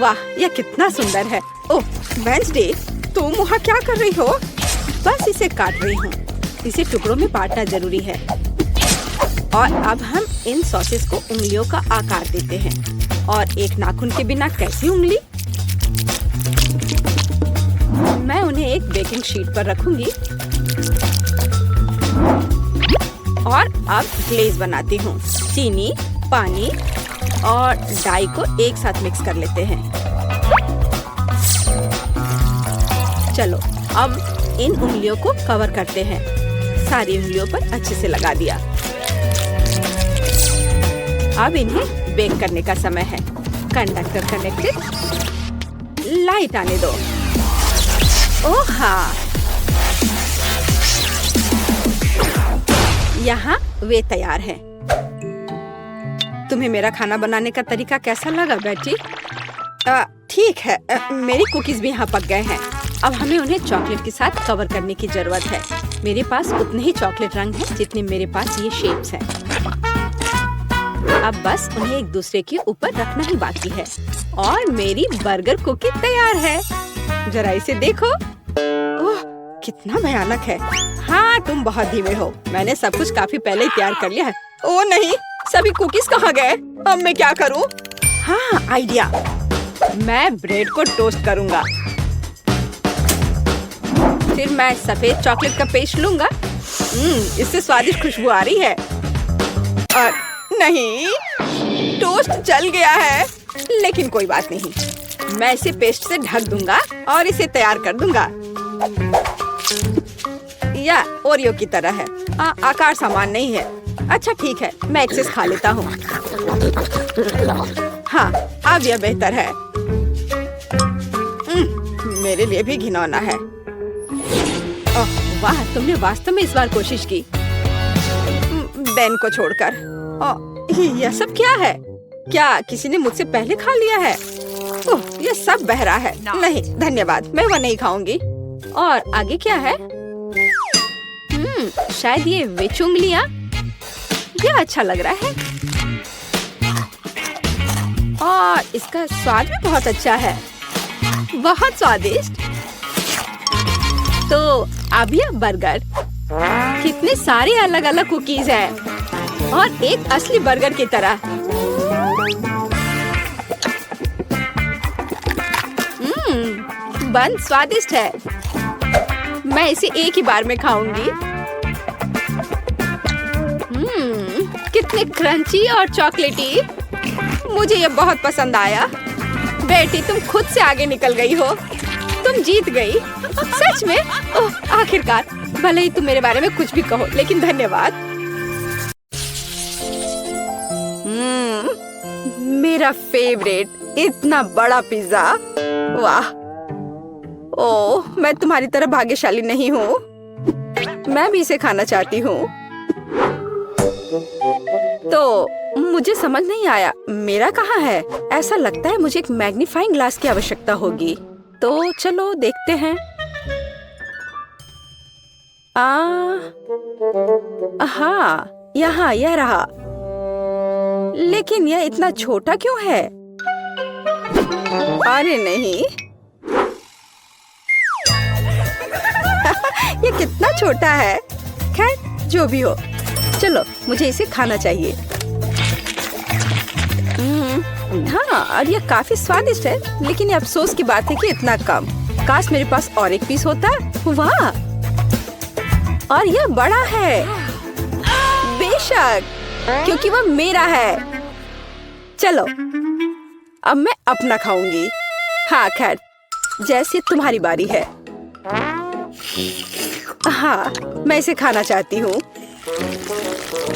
वाह, यह कितना सुंदर है। ओह वेंसडे, तुम वहाँ क्या कर रही हो? बस इसे काट रही हूँ। इसे टुकड़ों में बांटना जरूरी है। और अब हम इन सॉसेस को उंगलियों का आकार देते हैं। और एक नाखून के बिना कैसी उंगली? मैं उन्हें एक बेकिंग शीट पर रखूंगी। और अब ग्लेज बनाती हूँ। चीनी, पानी और डाई को एक साथ मिक्स कर लेते हैं। चलो अब इन उंगलियों को कवर करते हैं। सारी उंगलियों पर अच्छे से लगा दिया। अब इन्हें बेक करने का समय है। Conductor connected. लाइट आने दो। ओह हाँ, यहाँ वे तैयार हैं। तुम्हें मेरा खाना बनाने का तरीका कैसा लगा बेटी? ठीक है, मेरी कुकीज भी यहाँ पक गए हैं। अब हमें उन्हें चॉकलेट के साथ कवर करने की जरूरत है। मेरे पास उतने ही चॉकलेट रंग हैं जितने मेरे पास ये शेप्स हैं। अब बस उन्हें एक दूसरे के ऊपर रखना ही बाकी है। और मेरी बर्गर कुकी तैयार है। जरा इसे देखो। ओह, कितना भयानक है। हाँ, तुम बहुत धीमे हो। मैंने सब कुछ काफी पहले ही तैयार कर लिया है। ओह नहीं, सभी कुकीज कहाँ गए? अब मैं क्या करूँ? हाँ, आइडिया। मैं ब्रेड को टोस्ट करूँगा। फिर मैं सफेद चॉकलेट का पेस्ट लूँगा। इससे स्वादिष्ट खुशबू आ रही है। और नहीं, टोस्ट जल गया है। लेकिन कोई बात नहीं, मैं इसे पेस्ट से ढक दूंगा और इसे तैयार कर दूंगा। या ओरियो की तरह है। आकार समान नहीं है। अच्छा ठीक है, मैं एक्सेस खा लेता हूँ। हाँ, अब यह बेहतर है। मेरे लिए भी घिनौना है। वाह, तुमने वास्तव में इस बार कोशिश की। बेन को छोड़कर। यह सब क्या है? क्या किसी ने मुझसे पहले खा लिया है? ओह, यह सब बह रहा है। नहीं धन्यवाद, मैं वह नहीं खाऊंगी। और आगे क्या है? शायद ये विच उंगलियां। यह अच्छा लग रहा है। और इसका स्वाद भी बहुत अच्छा है, बहुत स्वादिष्ट। तो अब यह बर्गर, कितने सारे अलग अलग कुकीज हैं और एक असली बर्गर की तरह। बन स्वादिष्ट है, मैं इसे एक ही बार में खाऊंगी। कितने क्रंची और चॉकलेटी, मुझे ये बहुत पसंद आया। बेटी तुम खुद से आगे निकल गई हो, तुम जीत गई सच में। ओह आखिरकार, भले ही तुम मेरे बारे में कुछ भी कहो, लेकिन धन्यवाद। मेरा फेवरेट इतना बड़ा पिज्जा, वाह। ओह मैं तुम्हारी तरह भाग्यशाली नहीं हूँ, मैं भी इसे खाना चाहती हूँ। तो मुझे समझ नहीं आया मेरा कहाँ है। ऐसा लगता है मुझे एक मैग्नीफाइंग ग्लास की आवश्यकता होगी, तो चलो देखते हैं। हाँ यहाँ यह रहा, लेकिन यह इतना छोटा क्यों है? अरे नहीं ये कितना छोटा है। खैर जो भी हो, चलो मुझे इसे खाना चाहिए। हाँ और यह काफी स्वादिष्ट है, लेकिन ये अफसोस की बात है कि इतना कम। काश मेरे पास और एक पीस होता। वाह, और यह बड़ा है। बेशक, क्योंकि वह मेरा है। चलो अब मैं अपना खाऊंगी। हाँ खैर, जैसे तुम्हारी बारी है। हाँ मैं इसे खाना चाहती हूँ।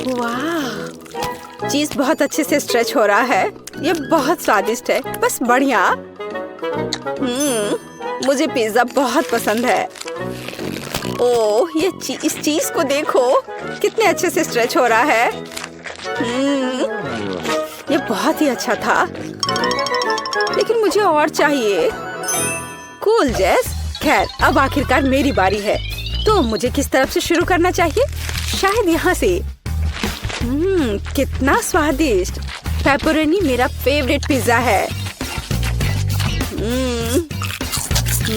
वाह, चीज बहुत अच्छे से स्ट्रेच हो रहा है। ये बहुत स्वादिष्ट है, बस बढ़िया। मुझे पिज्जा बहुत पसंद है। ओह ये इस चीज को देखो, कितने अच्छे से स्ट्रेच हो रहा है। ये बहुत ही अच्छा था, लेकिन मुझे और चाहिए। कूल जेस। खैर अब आखिरकार मेरी बारी है, तो मुझे किस तरफ से शुरू करना चाहिए? शायद यहाँ से। कितना स्वादिष्ट। पेपरोनी मेरा फेवरेट पिज्जा है।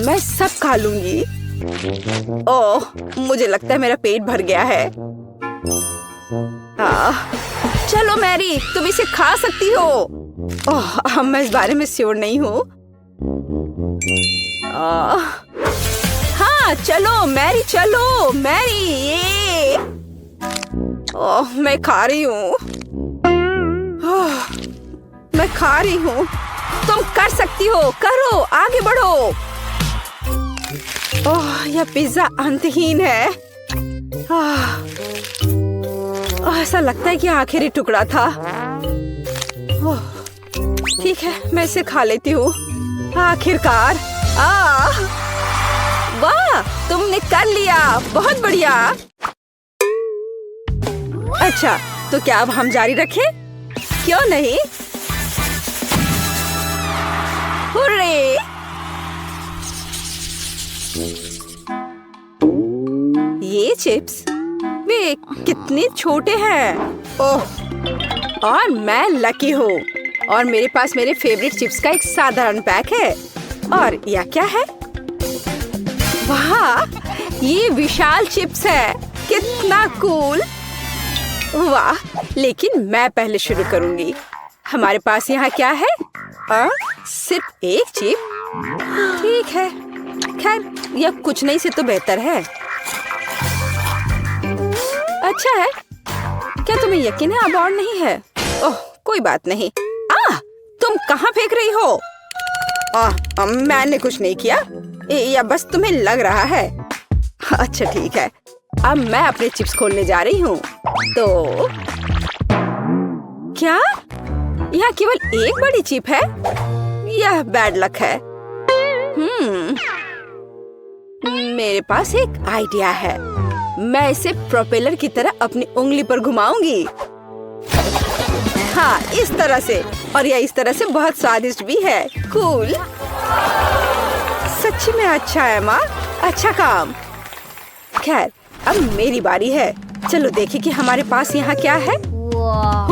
मैं सब खा लूंगी। ओह मुझे लगता है मेरा पेट भर गया है। चलो मैरी, तुम इसे खा सकती हो। ओह मैं इस बारे में श्योर नहीं हूँ। हाँ चलो मैरी, चलो मैरी। ये ओह मैं खा रही हूँ। मैं खा रही हूँ। तुम कर सकती हो, करो, आगे बढ़ो। ओह यह पिज्जा अंतहीन है। ऐसा लगता है कि आखिरी टुकड़ा था। ठीक है, मैं इसे खा लेती हूँ। आखिरकार। वाह, तुमने कर लिया, बहुत बढ़िया। अच्छा, तो क्या अब हम जारी रखें? क्यों नहीं? हुर्रे! ये चिप्स, वे कितने छोटे हैं। ओह, और मैं लकी हूँ, और मेरे पास मेरे फेवरेट चिप्स का एक साधारण पैक है। और यह क्या है? वाह, ये विशाल चिप्स है। कितना कूल। वाह, लेकिन मैं पहले शुरू करूंगी। हमारे पास यहाँ क्या है? सिर्फ एक चिप। ठीक है, खैर यह कुछ नहीं से तो बेहतर है। अच्छा है। क्या तुम्हें यकीन है अब और नहीं है? ओह कोई बात नहीं। तुम कहाँ फेंक रही हो? मैंने कुछ नहीं किया, या बस तुम्हें लग रहा है। अच्छा ठीक है, अब मैं अपने चिप्स खोलने जा रही हूँ। तो क्या यहाँ केवल एक बड़ी चिप है? यह बैड लक है। मेरे पास एक आइडिया है। मैं इसे प्रोपेलर की तरह अपनी उंगली पर घुमाऊंगी। हाँ इस तरह से, और यह इस तरह से बहुत स्वादिष्ट भी है। कूल। सच्ची में अच्छा है माँ, अच्छा काम। खैर अब मेरी बारी है। चलो देखें कि हमारे पास यहाँ क्या है।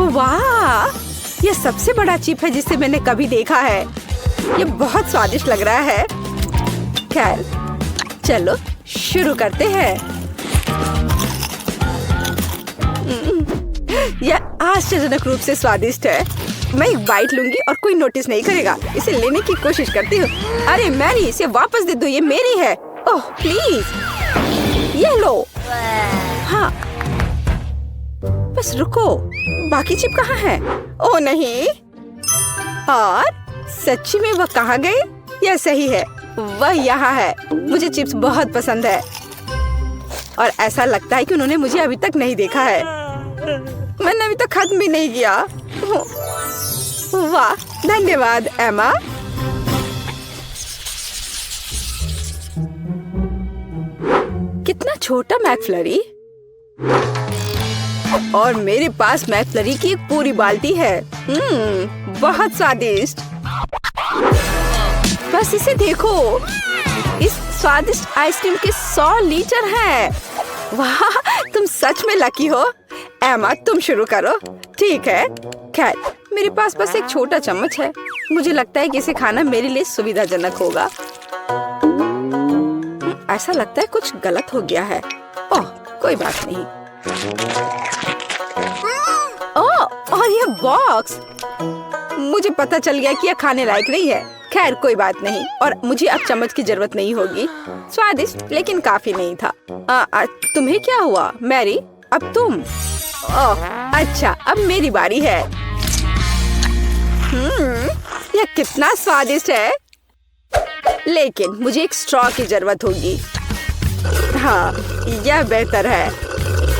वाह, ये सबसे बड़ा चिप है जिसे मैंने कभी देखा है। ये बहुत स्वादिष्ट लग रहा है। खैर, चलो शुरू करते हैं। यह आश्चर्यजनक रूप से स्वादिष्ट है। मैं एक बाइट लूंगी और कोई नोटिस नहीं करेगा। इसे लेने की कोशिश करती हूँ। अरे मैरी, इसे वापस दे दो, ये मेरी है। ओह प्लीज, ये लो। हाँ, बस रुको, बाकी चिप कहाँ है? ओह नहीं। और सच्ची में वह कहाँ गई? यह सही है, वह यहाँ है। मुझे चिप्स बहुत पसंद है और ऐसा लगता है कि उन्होंने मुझे अभी तक नहीं देखा है। मैंने अभी तक खत्म भी नहीं किया। वाह, धन्यवाद एमा। कितना छोटा मैकफ्लरी। और मेरे पास मैकफ्लरी की एक पूरी बाल्टी है। बहुत स्वादिष्ट। बस इसे देखो, इस स्वादिष्ट आइसक्रीम के 100 लीटर हैं। वाह, तुम सच में लकी हो। एमा, तुम शुरू करो। ठीक है। खैर, मेरे पास बस एक छोटा चम्मच है। मुझे लगता है कि इसे खाना मेरे लिए सुविधाजनक होगा। ऐसा लगता है कुछ गलत हो गया है। ओह, कोई बात नहीं। ओह, और ये बॉक्स, मुझे पता चल गया कि यह खाने लायक नहीं है। खैर, कोई बात नहीं। और मुझे अब चम्मच की जरूरत नहीं होगी। स्वादिष्ट लेकिन काफी नहीं था। तुम्हें क्या हुआ मैरी? अब तुम। ओह अच्छा, अब मेरी बारी है। यह कितना स्वादिष्ट है, लेकिन मुझे एक स्ट्रॉ की जरूरत होगी। हाँ, यह बेहतर है।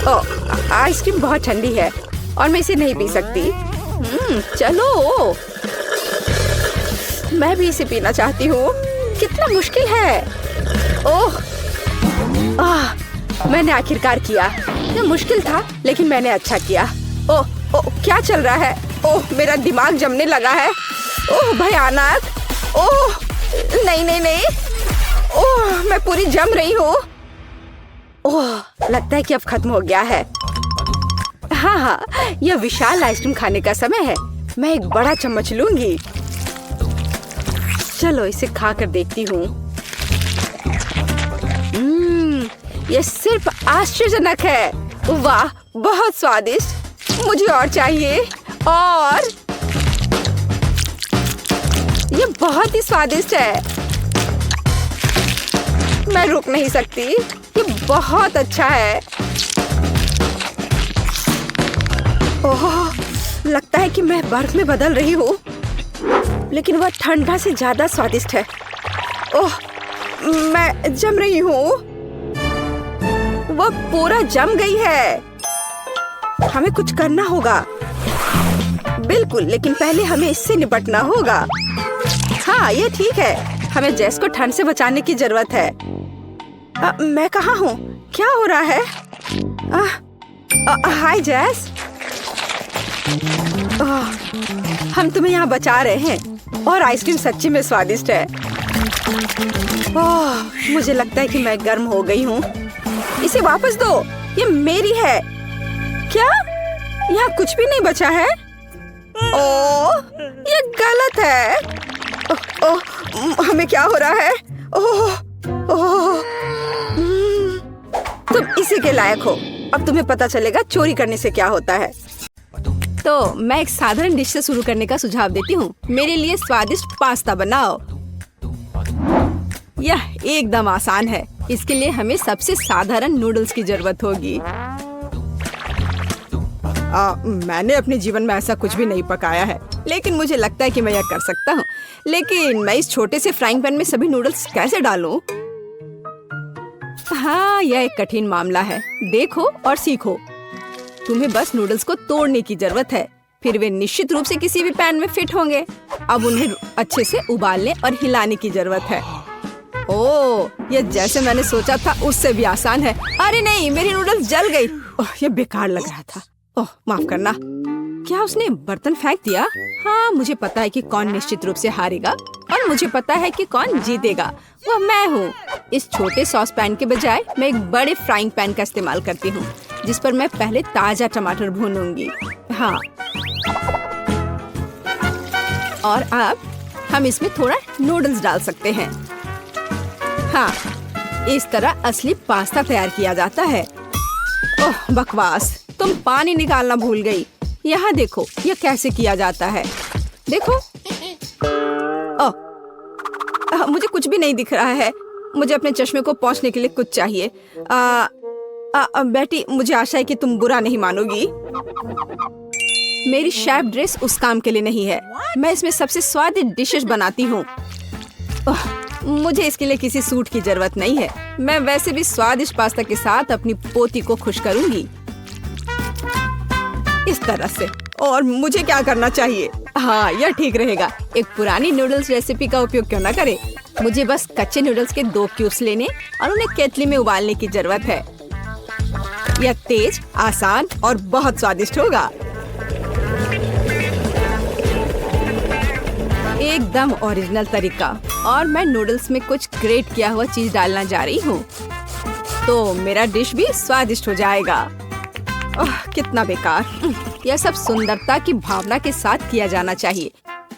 ओह, आइसक्रीम बहुत ठंडी है और मैं इसे नहीं पी सकती। चलो, मैं भी इसे पीना चाहती हूँ। कितना मुश्किल है। ओह, मैंने आखिरकार किया। यह मुश्किल था, लेकिन मैंने अच्छा किया। ओह, क्या चल रहा है? ओह, मेरा दिमाग जमने लगा है। ओह, भयानक। ओह, नहीं नहीं नहीं। ओह, मैं पूरी जम रही हूँ। ओह, लगता है कि अब खत्म हो गया है। हाँ, यह विशाल आइसक्रीम खाने का समय है। मैं एक बड़ा चम्मच लूंगी। चलो इसे खाकर देखती हूँ। यह सिर्फ आश्चर्यजनक है। वाह, बहुत स्वादिष्ट। मुझे और चाहिए। और यह बहुत ही स्वादिष्ट है। मैं रुक नहीं सकती। ये बहुत अच्छा है। ओह, लगता है कि मैं बर्फ में बदल रही हूँ, लेकिन वह ठंडा से ज्यादा स्वादिष्ट है। ओह, मैं जम रही हूँ। वह पूरा जम गई है। हमें कुछ करना होगा। बिल्कुल, लेकिन पहले हमें इससे निपटना होगा। हाँ, ये ठीक है। हमें जेस को ठंड से बचाने की जरूरत है। मैं कहाँ हूँ? क्या हो रहा है? हाय जेस। हम तुम्हें यहाँ बचा रहे हैं और आइसक्रीम सच्ची में स्वादिष्ट है। मुझे लगता है कि मैं गर्म हो गई हूँ। इसे वापस दो, ये मेरी है। क्या? यहाँ कुछ भी नहीं बचा है? ओह, ये गलत है। हमें क्या हो रहा है? ओह, तुम इसी के लायक हो। अब तुम्हें पता चलेगा चोरी करने से क्या होता है। तो मैं एक साधारण डिश से शुरू करने का सुझाव देती हूँ। मेरे लिए स्वादिष्ट पास्ता बनाओ। यह एकदम आसान है। इसके लिए हमें सबसे साधारण नूडल्स की जरूरत होगी। मैंने अपने जीवन में ऐसा कुछ भी नहीं पकाया है, लेकिन मुझे लगता है कि मैं यह कर सकता हूँ। लेकिन मैं इस छोटे से फ्राइंग पैन में सभी नूडल्स कैसे डालूं? हाँ, यह एक कठिन मामला है। देखो और सीखो। तुम्हें बस नूडल्स को तोड़ने की जरूरत है, फिर वे निश्चित रूप से किसी भी पैन में फिट होंगे। अब उन्हें अच्छे से उबालने और हिलाने की जरूरत है। ओह, यह जैसे मैंने सोचा था उससे भी आसान है। अरे नहीं, मेरी नूडल्स जल गई। ओह, यह बेकार लग रहा था। ओह, माफ करना। क्या उसने बर्तन फेंक दिया? हाँ, मुझे पता है कि कौन निश्चित रूप से हारेगा और मुझे पता है कि कौन जीतेगा। वह मैं हूँ। इस छोटे सॉस पैन के बजाय मैं एक बड़े फ्राइंग पैन का इस्तेमाल करती हूँ, जिस पर मैं पहले ताजा टमाटर भूनूंगी। हाँ, और अब हम इसमें थोड़ा नूडल्स डाल सकते हैं। हाँ, इस तरह असली पास्ता तैयार किया जाता है। ओह बकवास, तुम पानी निकालना भूल गई। यहाँ देखो यह कैसे किया जाता है। देखो, मुझे कुछ भी नहीं दिख रहा है। मुझे अपने चश्मे को पोंछने के लिए कुछ चाहिए। बेटी, मुझे आशा है कि तुम बुरा नहीं मानोगी। मेरी शेफ ड्रेस उस काम के लिए नहीं है। मैं इसमें सबसे स्वादिष्ट डिशेस बनाती हूँ। मुझे इसके लिए किसी सूट की जरूरत नहीं है। मैं वैसे भी स्वादिष्ट पास्ता के साथ अपनी पोती को खुश करूंगी इस तरह से। और मुझे क्या करना चाहिए? हाँ, यह ठीक रहेगा। एक पुरानी नूडल्स रेसिपी का उपयोग क्यों न करें। मुझे बस कच्चे नूडल्स के 2 क्यूब्स लेने और उन्हें केतली में उबालने की जरूरत है। यह तेज, आसान और बहुत स्वादिष्ट होगा। एकदम ओरिजिनल तरीका। और मैं नूडल्स में कुछ ग्रेट किया हुआ चीज डालना जा रही हूँ, तो मेरा डिश भी स्वादिष्ट हो जाएगा। कितना बेकार। यह सब सुंदरता की भावना के साथ किया जाना चाहिए।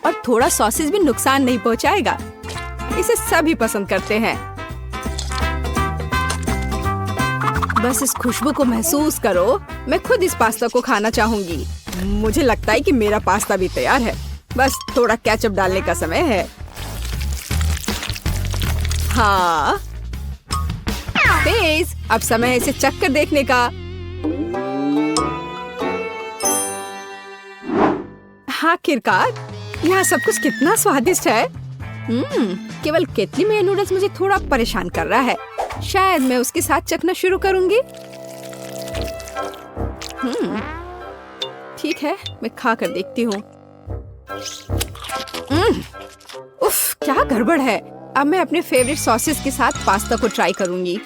और थोड़ा सॉसेज भी नुकसान नहीं पहुँचाएगा। इसे सभी पसंद करते हैं। बस इस खुशबू को महसूस करो। मैं खुद इस पास्ता को खाना चाहूंगी। मुझे लगता है कि मेरा पास्ता भी तैयार है। बस थोड़ा केचप डालने का समय है। हाँ, तेज। अब समय है इसे चक्कर देखने का। आखिरकार, यहाँ सब कुछ कितना स्वादिष्ट है। केवल केतली में नूडल्स मुझे थोड़ा परेशान कर रहा है। शायद मैं उसके साथ चखना शुरू करूंगी। ठीक है, मैं खा कर देखती हूँ। उफ, क्या गड़बड़ है। अब मैं अपने फेवरेट सॉसेस के साथ पास्ता को ट्राई करूंगी।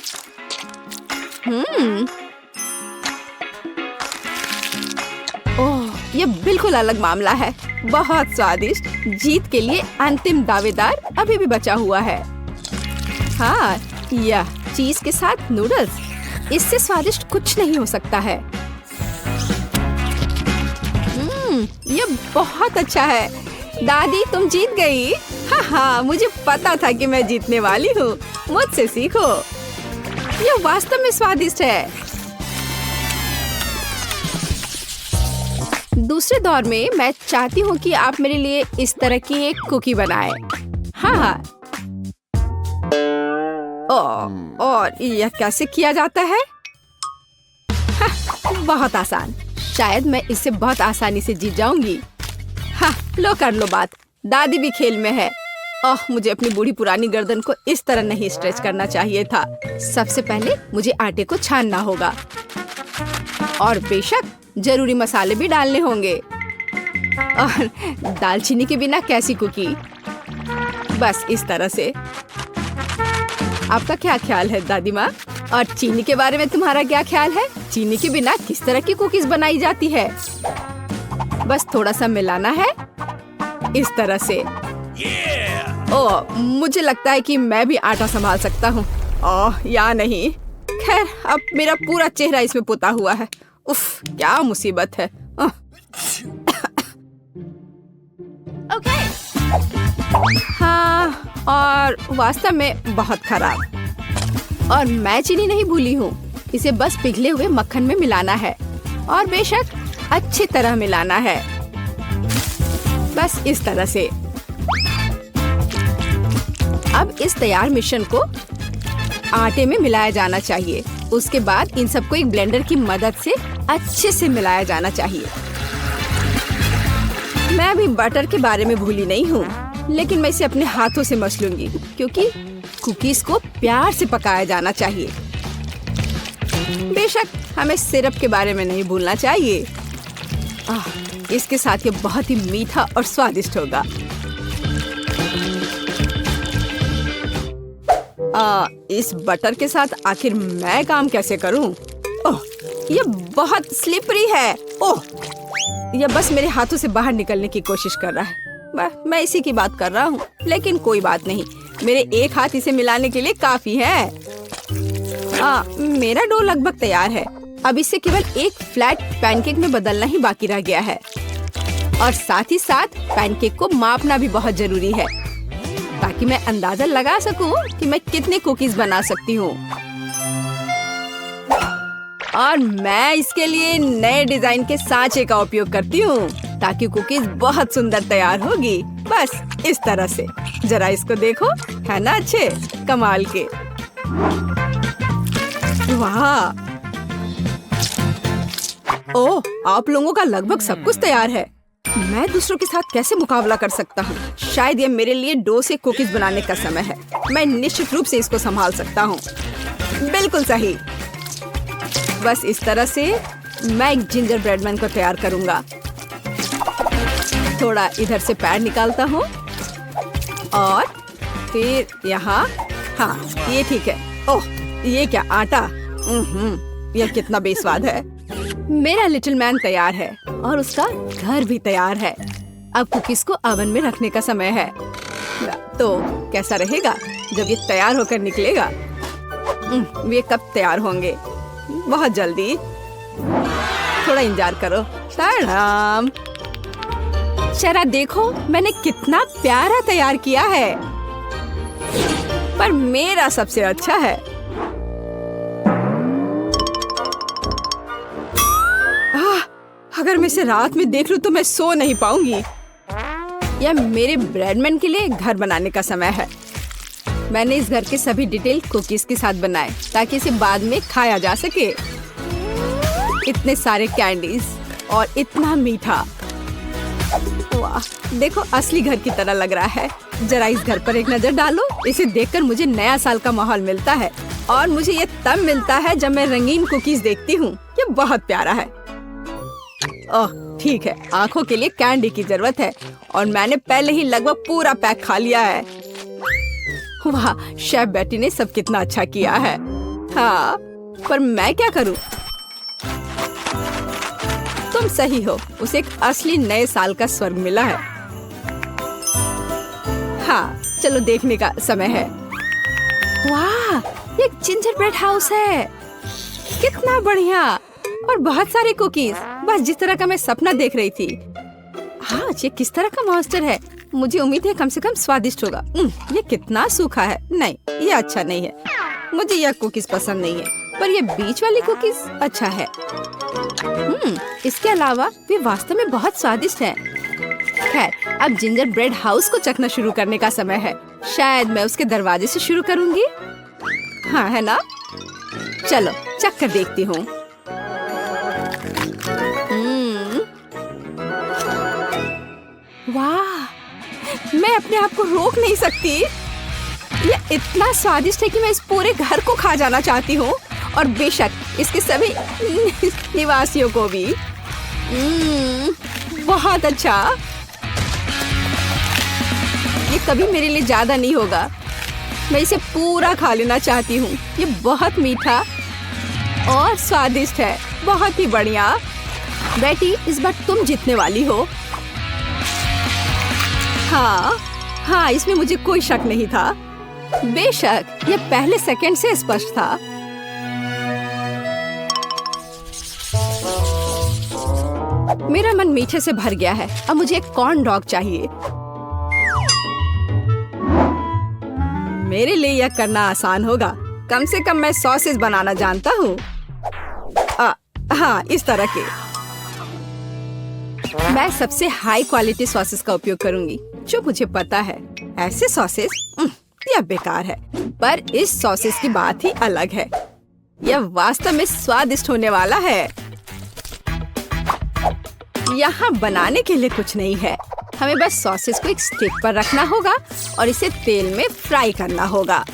ओह, ये बिल्कुल अलग मामला है। बहुत स्वादिष्ट। जीत के लिए अंतिम दावेदार अभी भी बचा हुआ है। हाँ, यह चीज के साथ नूडल्स, इससे स्वादिष्ट कुछ नहीं हो सकता है। यह बहुत अच्छा है। दादी, तुम जीत गई। हाँ, मुझे पता था कि मैं जीतने वाली हूँ। मुझसे सीखो। यह वास्तव में स्वादिष्ट है। दूसरे दौर में मैं चाहती हूँ कि आप मेरे लिए इस तरह की एक कुकी बनाएं। हाँ। और यह कैसे किया जाता है? बहुत आसान। शायद मैं इससे बहुत आसानी से जीत जाऊंगी। हाँ, लो कर लो बात। दादी भी खेल में है। ओह, मुझे अपनी बूढ़ी पुरानी गर्दन को इस तरह नहीं स्ट्रेच करना चाहिए था। सबसे पहले मुझे आटे को छानना होगा और बेशक जरूरी मसाले भी डालने होंगे। और दालचीनी के बिना कैसी कुकी? बस इस तरह से। आपका क्या ख्याल है दादी माँ? और चीनी के बारे में तुम्हारा क्या ख्याल है? चीनी के बिना किस तरह की कुकीज बनाई जाती है? बस थोड़ा सा मिलाना है इस तरह से। ओह, मुझे लगता है कि मैं भी आटा संभाल सकता हूँ। ओह, या नहीं। खैर, अब मेरा पूरा चेहरा इसमें पुता हुआ है। उफ, क्या मुसीबत है। हाँ, और वास्तव में बहुत खराब। और मैं चीनी नहीं भूली हूँ। इसे बस पिघले हुए मक्खन में मिलाना है और बेशक अच्छी तरह मिलाना है। बस इस तरह से। अब इस तैयार मिश्रण को आटे में मिलाया जाना चाहिए। उसके बाद इन सबको एक ब्लेंडर की मदद से अच्छे से मिलाया जाना चाहिए। मैं अभी बटर के बारे में भूली नहीं हूँ, लेकिन मैं इसे अपने हाथों से मस लूंगी क्योंकि कुकीज को प्यार से पकाया जाना चाहिए। बेशक हमें सिरप के बारे में नहीं भूलना चाहिए। इसके साथ ये बहुत ही मीठा और स्वादिष्ट होगा। इस बटर के साथ आखिर मैं काम कैसे करूं? ओह, ये बहुत स्लिपरी है। ओह, ये बस मेरे हाथों से बाहर निकलने की कोशिश कर रहा है। मैं इसी की बात कर रहा हूँ, लेकिन कोई बात नहीं। मेरे एक हाथ इसे मिलाने के लिए काफी है। मेरा डो लगभग तैयार है। अब इसे केवल एक फ्लैट पैनकेक में बदलना ही बाकी रह गया है। और साथ ही साथ पैनकेक को मापना भी बहुत जरूरी है, ताकि मैं अंदाजा लगा सकूं कि मैं कितने कुकीज बना सकती हूँ। और मैं इसके लिए नए डिजाइन के सांचे का उपयोग करती हूँ, ताकि कुकीज बहुत सुंदर तैयार होगी। बस इस तरह से। जरा इसको देखो, है ना अच्छे, कमाल के। वाह! ओह, आप लोगों का लगभग सब कुछ तैयार है। मैं दूसरों के साथ कैसे मुकाबला कर सकता हूँ? शायद ये मेरे लिए डो से कुकीज बनाने का समय है। मैं निश्चित रूप से इसको संभाल सकता हूँ। बिल्कुल सही। बस इस तरह से मैं एक जिंजर ब्रेड मैन को तैयार करूंगा। थोड़ा इधर से पैर निकालता हूँ और फिर यहाँ। हाँ, ये ठीक है। ओह, ये क्या आटा? यह कितना बेस्वाद है। मेरा लिटिल मैन तैयार है और उसका घर भी तैयार है। अब कुकीज को ओवन में रखने का समय है। तो कैसा रहेगा जब ये तैयार होकर निकलेगा? ये कब तैयार होंगे? बहुत जल्दी। थोड़ा इंतजार करो। टाडाम! जरा देखो, मैंने कितना प्यारा तैयार किया है। पर मेरा सबसे अच्छा है। अगर मैं इसे रात में देख लूं तो मैं सो नहीं पाऊंगी। यह मेरे ब्रेडमैन के लिए घर बनाने का समय है। मैंने इस घर के सभी डिटेल कुकीज के साथ बनाए, ताकि इसे बाद में खाया जा सके। इतने सारे कैंडीज और इतना मीठा। वाह, देखो, असली घर की तरह लग रहा है। जरा इस घर पर एक नजर डालो। इसे देखकर मुझे नया साल का माहौल मिलता है, और मुझे ये तब मिलता है जब मैं रंगीन कुकीज देखती हूँ। ये बहुत प्यारा है। ओह, ठीक है, आंखों के लिए कैंडी की जरूरत है, और मैंने पहले ही लगभग पूरा पैक खा लिया है। वाह, शेफ बेटी ने सब कितना अच्छा किया है। हाँ, पर मैं क्या करूं? तुम सही हो, उसे एक असली नए साल का स्वर्ग मिला है। हाँ, चलो देखने का समय है। वाह, ये एक जिंजर ब्रेड हाउस है। कितना बढ़िया, और बहुत सारे कुकीज, बस जिस तरह का मैं सपना देख रही थी। हाँ, ये किस तरह का मॉन्स्टर है? मुझे उम्मीद है कम से कम स्वादिष्ट होगा। ये कितना सूखा है। नहीं, ये अच्छा नहीं है। मुझे यह कुकीज पसंद नहीं है, पर ये बीच वाली कुकीज अच्छा है। इसके अलावा वे वास्तव में बहुत स्वादिष्ट हैं। खैर, अब जिंजर ब्रेड हाउस को चखना शुरू करने का समय है। शायद मैं उसके दरवाजे से शुरू करूंगी। हाँ, है ना? चलो चख कर देखती हूँ। वाह, मैं अपने आप को रोक नहीं सकती। यह इतना स्वादिष्ट है कि मैं इस पूरे घर को खा जाना चाहती हूँ, और बेशक इसके सभी निवासियों को भी। बहुत अच्छा। ये कभी मेरे लिए ज्यादा नहीं होगा। मैं इसे पूरा खा लेना चाहती हूँ। ये बहुत मीठा और स्वादिष्ट है। बहुत ही बढ़िया। बेटी, इस बार तुम जीतने वाली हो। हाँ, इसमें मुझे कोई शक नहीं था। बेशक, ये पहले सेकंड से स्पष्ट था। मेरा मन मीठे से भर गया है। अब मुझे एक कॉर्न डॉग चाहिए। मेरे लिए यह करना आसान होगा। कम से कम मैं सॉसेस बनाना जानता हूँ। हाँ, इस तरह के। मैं सबसे हाई क्वालिटी सॉसेस का उपयोग करूंगी, जो मुझे पता है। ऐसे सॉसेस यह बेकार है, पर इस सॉसेस की बात ही अलग है। यह वास्तव में स्वादिष्ट होने वाला है। यहाँ बनाने के लिए कुछ नहीं है। हमें बस सॉसेस को एक स्टिक पर रखना होगा और इसे तेल में फ्राई करना होगा।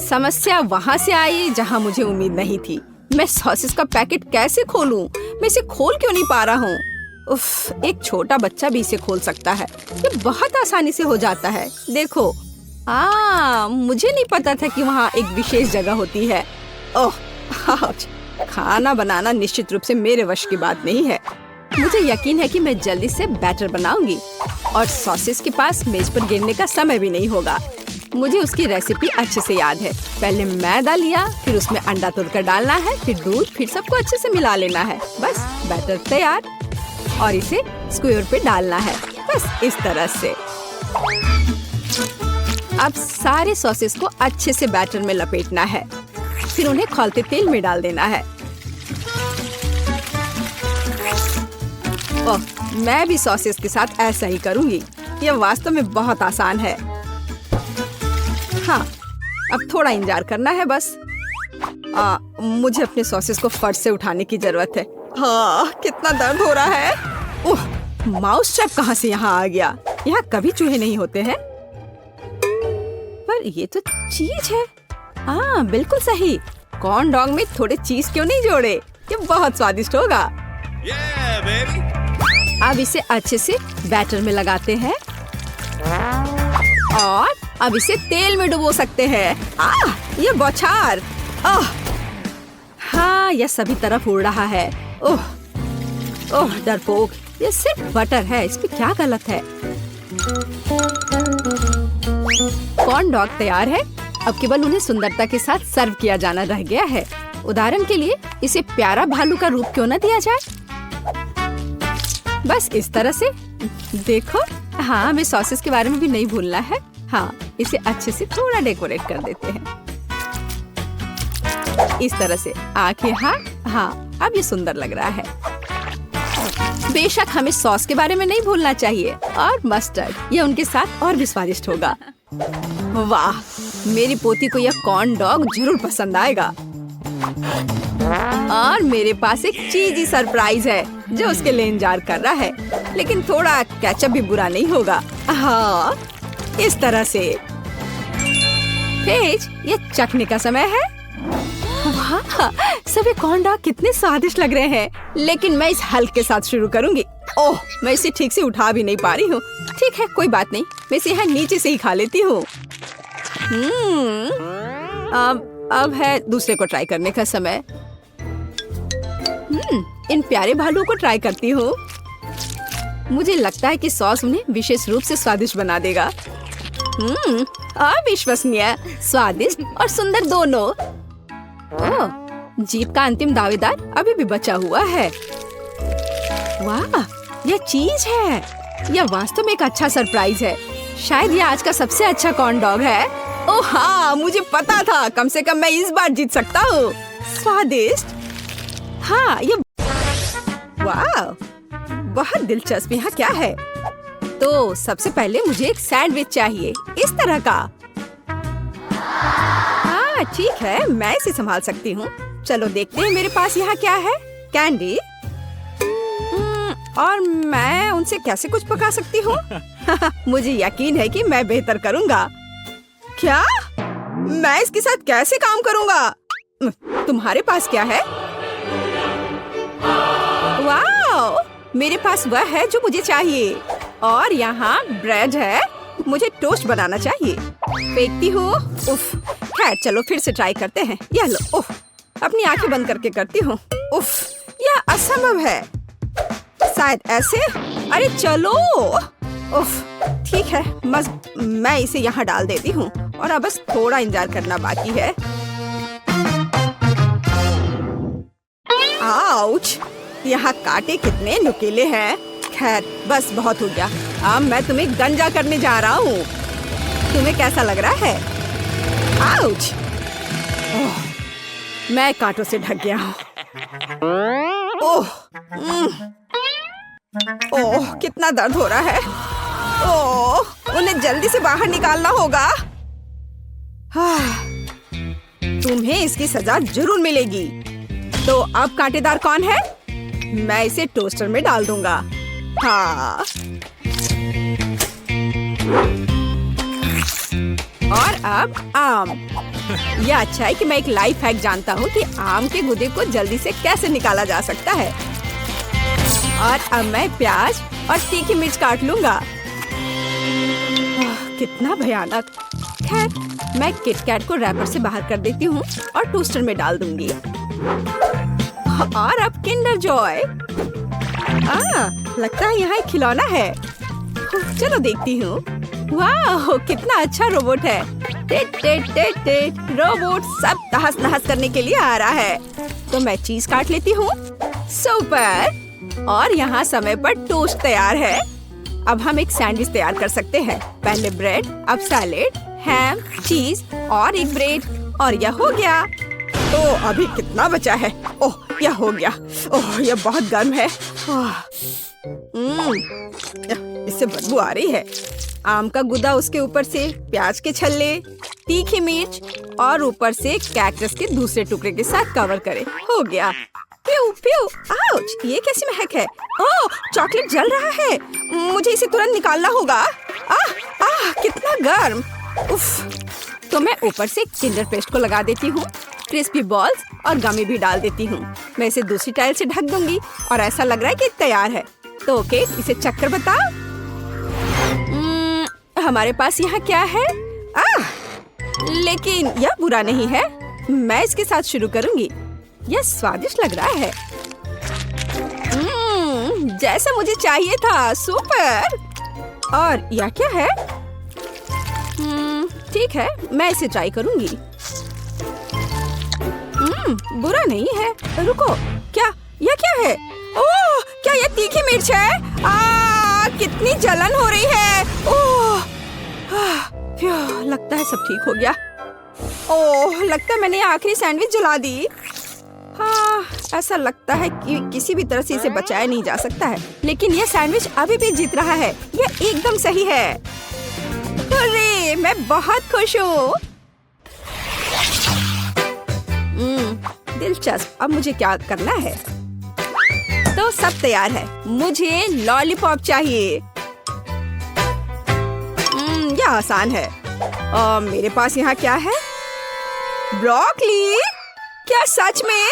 समस्या वहाँ से आई जहाँ मुझे उम्मीद नहीं थी। मैं सॉसेस का पैकेट कैसे खोलूं? मैं इसे खोल क्यों नहीं पा रहा हूँ? उफ, एक छोटा बच्चा भी इसे खोल सकता है। ये बहुत आसानी से हो जाता है। देखो, मुझे नहीं पता था कि वहाँ एक विशेष जगह होती है। ओह, खाना बनाना निश्चित रूप से मेरे वश की बात नहीं है। मुझे यकीन है कि मैं जल्दी से बैटर बनाऊंगी और सॉसेस के पास मेज पर गिरने का समय भी नहीं होगा। मुझे उसकी रेसिपी अच्छे से याद है। पहले मैदा लिया, फिर उसमें अंडा तोड़कर डालना है, फिर दूध, फिर सबको अच्छे से मिला लेना है। बस बैटर तैयार। और इसे स्क्वायर पे डालना है, बस इस तरह से। अब सारे सॉसेस को अच्छे से बैटर में लपेटना है, फिर उन्हें खौलते तेल में डाल देना है। ओह, मैं भी सॉसेस के साथ ऐसा ही करूंगी। यह वास्तव में बहुत आसान है। हाँ, अब थोड़ा इंतजार करना है बस। मुझे अपने सॉसेस को फर्श से उठाने की जरूरत है। हाँ, कितना दर्द हो रहा है। ओह, माउस ट्रैप कहाँ से यहाँ आ गया? यहाँ कभी चूहे नहीं होते हैं। पर ये तो चीज है। हाँ, बिल्कुल सही। कॉर्न डॉग में थोड़े चीज क्यों नहीं जोड़े? ये बहुत स्वादिष्ट होगा। अब इसे अच्छे से बैटर में लगाते हैं और अब इसे तेल में डुबो सकते हैं। ये बौछार। हाँ, यह सभी तरफ उड़ रहा है। ओह, ओह डरपोक, ये सिर्फ बटर है, इसमें क्या गलत है? कॉर्न डॉग तैयार है। अब केवल उन्हें सुंदरता के साथ सर्व किया जाना रह गया है। उदाहरण के लिए इसे प्यारा भालू का रूप क्यों न दिया जाए? बस इस तरह से। देखो, हाँ, हमें सॉसेस के बारे में भी नहीं भूलना है। हाँ, इसे अच्छे से थोड़ा डेकोरेट कर देते हैं इस तरह से। आंखें, हाँ, अब ये सुंदर लग रहा है। बेशक हमें सॉस के बारे में नहीं भूलना चाहिए, और मस्टर्ड, ये उनके साथ और भी स्वादिष्ट होगा। वाह, मेरी पोती को यह कॉर्न डॉग जरूर पसंद आएगा। और मेरे पास एक चीजी सरप्राइज है जो उसके लिए इंतजार कर रहा है, लेकिन थोड़ा केचप भी बुरा नहीं होगा। हाँ, इस तरह से। पेज, ये चखने का समय है। वाह, सभी कॉर्न डॉग कितने स्वादिष्ट लग रहे हैं, लेकिन मैं इस हल्क के साथ शुरू करूंगी। ओह, मैं इसे ठीक से उठा भी नहीं पा रही हूँ। ठीक है, कोई बात नहीं, मैं इसे यहाँ नीचे से ही खा लेती हूँ। अब है दूसरे को ट्राई करने का समय। इन प्यारे भालुओं को ट्राई करती हूँ। मुझे लगता है कि सॉस उन्हें विशेष रूप से स्वादिष्ट बना देगा। अविश्वसनीय, स्वादिष्ट और सुंदर दोनों। ओह, जीत का अंतिम दावेदार अभी भी बचा हुआ है। वाह, यह चीज है। यह वास्तव में एक अच्छा सरप्राइज है। शायद यह आज का सबसे अच्छा कॉर्न डॉग है। ओह हाँ, मुझे पता था। कम से कम मैं इस बार जीत सकता हूँ। स्वादिष्ट। हाँ, ये वाह, बहुत दिलचस्प। यहाँ क्या है? तो सबसे पहले मुझे एक सैंडविच चाहिए, इस तरह का। हाँ, ठीक है, मैं इसे संभाल सकती हूँ। चलो देखते हैं मेरे पास यहाँ क्या है। कैंडी। और मैं उनसे कैसे कुछ पका सकती हूँ? मुझे यकीन है कि मैं बेहतर करूँगा। क्या? मैं इसके साथ कैसे काम करूँगा? तुम्हारे पास क्या है? वाह, मेरे पास वह है जो मुझे चाहिए। और यहाँ ब्रेड है। मुझे टोस्ट बनाना चाहिए। फेंकती हूँ। उफ, खैर चलो फिर से ट्राई करते हैं। यह लो। उफ, अपनी आंखें बंद करके करती हूँ। उफ, यह असंभव है। शायद ऐसे। अरे चलो। उफ, ठीक है, बस मैं इसे यहाँ डाल देती हूँ और अब बस थोड़ा इंतजार करना बाकी है। आउच, यहाँ कांटे कितने नुकीले हैं। खैर, बस बहुत हो गया। अब मैं तुम्हें गंजा करने जा रहा हूँ। तुम्हें कैसा लग रहा है? आउच। मैं कांटों से ढक गया हूँ। ओह, कितना दर्द हो रहा है। ओह, उन्हें जल्दी से बाहर निकालना होगा। तुम्हें इसकी सजा जरूर मिलेगी। तो अब कांटेदार कौन है? मैं इसे टोस्टर में डाल दूंगा। हाँ। और अब आम। यह अच्छा है कि मैं एक लाइफ हैक जानता हूँ कि आम के गूदे को जल्दी से कैसे निकाला जा सकता है। और अब मैं प्याज और तीखी मिर्च काट लूंगा। कितना भयानक। खैर, मैं किटकैट को रैपर से बाहर कर देती हूँ और टोस्टर में डाल दूंगी। और अब किंडर जॉय। लगता है यहाँ एक खिलौना है। चलो देखती हूँ। वाह, कितना अच्छा रोबोट है। टेट टेट टेट टेट। रोबोट सब तहस नहस करने के लिए आ रहा है। तो मैं चीज काट लेती हूँ। सुपर। और यहाँ समय पर टोस्ट तैयार है। अब हम एक सैंडविच तैयार कर सकते हैं। पहले ब्रेड, अब सैलेड, हैम, चीज और एक ब्रेड, और यह हो गया। ओह, अभी कितना बचा है? ओह, यह हो गया। ओह, यह बहुत गर्म है। इससे बदबू आ रही है। आम का गुदा, उसके ऊपर से प्याज के छल्ले, तीखी मिर्च और ऊपर से कैक्टस के दूसरे टुकड़े के साथ कवर करे। हो गया। प्यू प्यू, आउच, ये कैसी महक है? ओह, चॉकलेट जल रहा है। मुझे इसे तुरंत निकालना होगा। कितना गर्म। उफ। तो मैं ऊपर से किंडर पेस्ट को लगा देती हूँ, क्रिस्पी बॉल्स और गमी भी डाल देती हूँ। मैं इसे दूसरी टाइल से ढक दूंगी और ऐसा लग रहा है कि तैयार है। तो ओके, इसे चख कर बताओ। हमारे पास यहाँ क्या है? लेकिन यह बुरा नहीं है। मैं इसके साथ शुरू करूंगी। यह स्वादिष्ट लग रहा है। जैसा मुझे चाहिए था। सुपर। और यह क्या है? ठीक है, मैं इसे ट्राई करूंगी। बुरा नहीं है। रुको, क्या यह क्या है? ओह, क्या यह तीखी मिर्च है? कितनी जलन हो रही है। ओह, लगता है सब ठीक हो गया। ओह, लगता है मैंने आखिरी सैंडविच जला दी। हाँ, ऐसा लगता है कि किसी भी तरह से इसे बचाया नहीं जा सकता है। लेकिन यह सैंडविच अभी भी जीत रहा है। यह एकदम सही है। अरे, मैं बहुत खुश हूँ। दिलचस्प। अब मुझे क्या करना है? तो सब तैयार है। मुझे लॉलीपॉप चाहिए। यह आसान है। मेरे पास यहाँ क्या है? ब्रोकली। क्या सच में?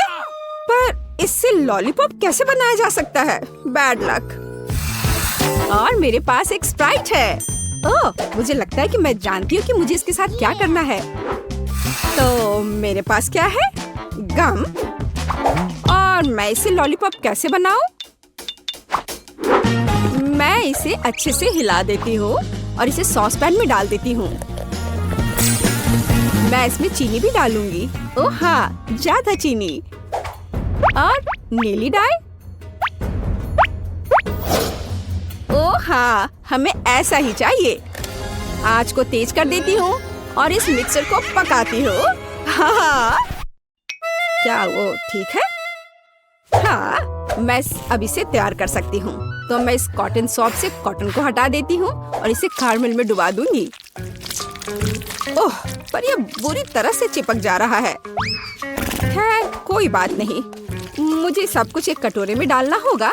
पर इससे लॉलीपॉप कैसे बनाया जा सकता है? Bad luck. और मेरे पास एक स्प्राइट है। ओह, मुझे लगता है कि मैं जानती हूँ कि मुझे इसके साथ क्या करना है। तो मेरे पास क्या है? गम। और मैं इसे लॉलीपॉप कैसे बनाऊं? मैं इसे अच्छे से हिला देती हूँ और इसे सॉस पैन में डाल देती हूँ। मैं इसमें चीनी भी डालूंगी। ओह हाँ, ज्यादा चीनी। और नीली डाई। ओह हाँ, हमें ऐसा ही चाहिए। आंच को तेज कर देती हूँ और इस मिक्सर को पकाती हूँ। हाँ, क्या वो ठीक है? हाँ, मैं अब इसे तैयार कर सकती हूँ। तो मैं इस कॉटन सॉप से कॉटन को हटा देती हूँ और इसे कैरमेल में डुबा दूंगी। ओह, पर यह बुरी तरह से चिपक जा रहा है। खैर, कोई बात नहीं। मुझे सब कुछ एक कटोरे में डालना होगा।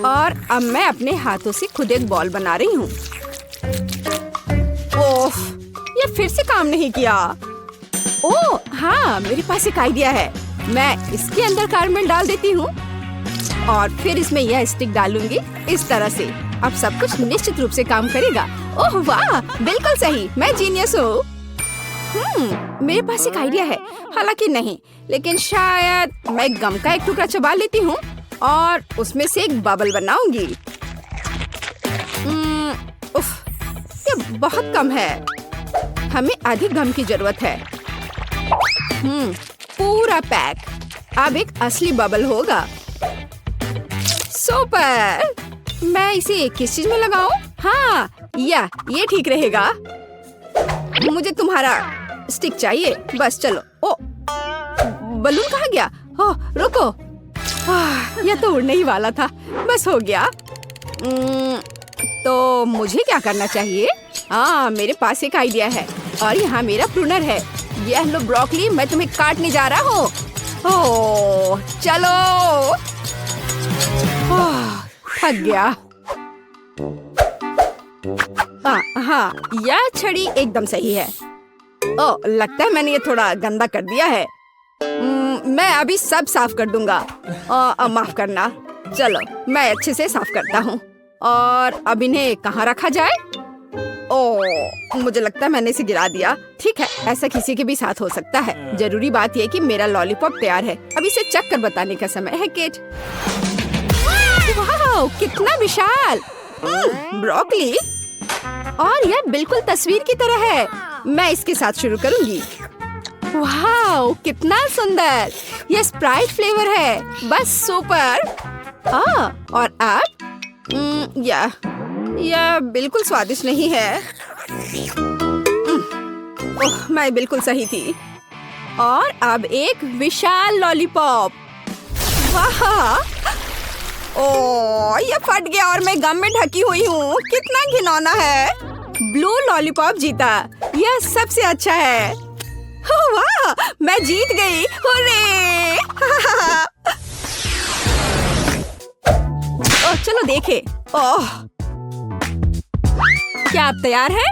और अब मैं अपने हाथों से खुद एक बॉल बना रही हूँ। ओह, यह फिर से काम नहीं किया। ओह हाँ, मेरे पास एक आइडिया है। मैं इसके अंदर कैरमेल डाल देती हूँ और फिर इसमें यह स्टिक डालूंगी इस तरह से। अब सब कुछ निश्चित रूप से काम करेगा। ओह वाह, बिल्कुल सही। मैं जीनियस हूँ। मेरे पास एक आइडिया है। हालांकि नहीं, लेकिन शायद मैं गम का एक टुकड़ा चबा लेती हूँ और उसमें से एक बबल बनाऊंगी। उफ, ये बहुत कम है। हमें अधिक गम की जरूरत है। पूरा पैक। अब एक असली बबल होगा। सुपर। मैं इसे किस चीज में लगाऊं? हाँ, ये ठीक रहेगा। मुझे तुम्हारा स्टिक चाहिए। बस चलो। ओ, बलून कहाँ गया? ओह, रुको। यह तो उड़ने ही वाला था। बस हो गया। तो मुझे क्या करना चाहिए? हाँ, मेरे पास एक आइडिया है और यहाँ मेरा प्रूनर है। यह लो ब्रोकली, मैं तुम्हें काटने जा रहा हूँ। ओह, चलो। थक गया। हाँ, यह छड़ी एकदम सही है। ओह, लगता है मैंने ये थोड़ा गंदा कर दिया है। मैं अभी सब साफ कर दूंगा। माफ करना। चलो, मैं अच्छे से साफ करता हूँ। और अब इन्हें कहाँ रखा जाए? ओह, मुझे लगता है मैंने इसे गिरा दिया। ठीक है, ऐसा किसी के भी साथ हो सकता है। जरूरी बात यह कि मेरा लॉलीपॉप तैयार है। अब इसे चख कर बताने का समय है, केट। वाह, कितना विशाल। ब्रोकली। और यह बिल्कुल तस्वीर की तरह है। मैं इसके साथ शुरू करूंगी। वाह, कितना सुंदर। ये स्प्राइट फ्लेवर है, बस सुपर। और अब यह बिल्कुल स्वादिष्ट नहीं है। ओह, मैं बिल्कुल सही थी। और अब एक विशाल लॉलीपॉप। वाह! ओह, ये फट गया और मैं गम में ढकी हुई हूँ। कितना घिनौना है। ब्लू लॉलीपॉप जीता। यह सबसे अच्छा है। ओह वाह! मैं जीत गई। हुर्रे! ओह, चलो देखे। ओह, क्या आप तैयार हैं?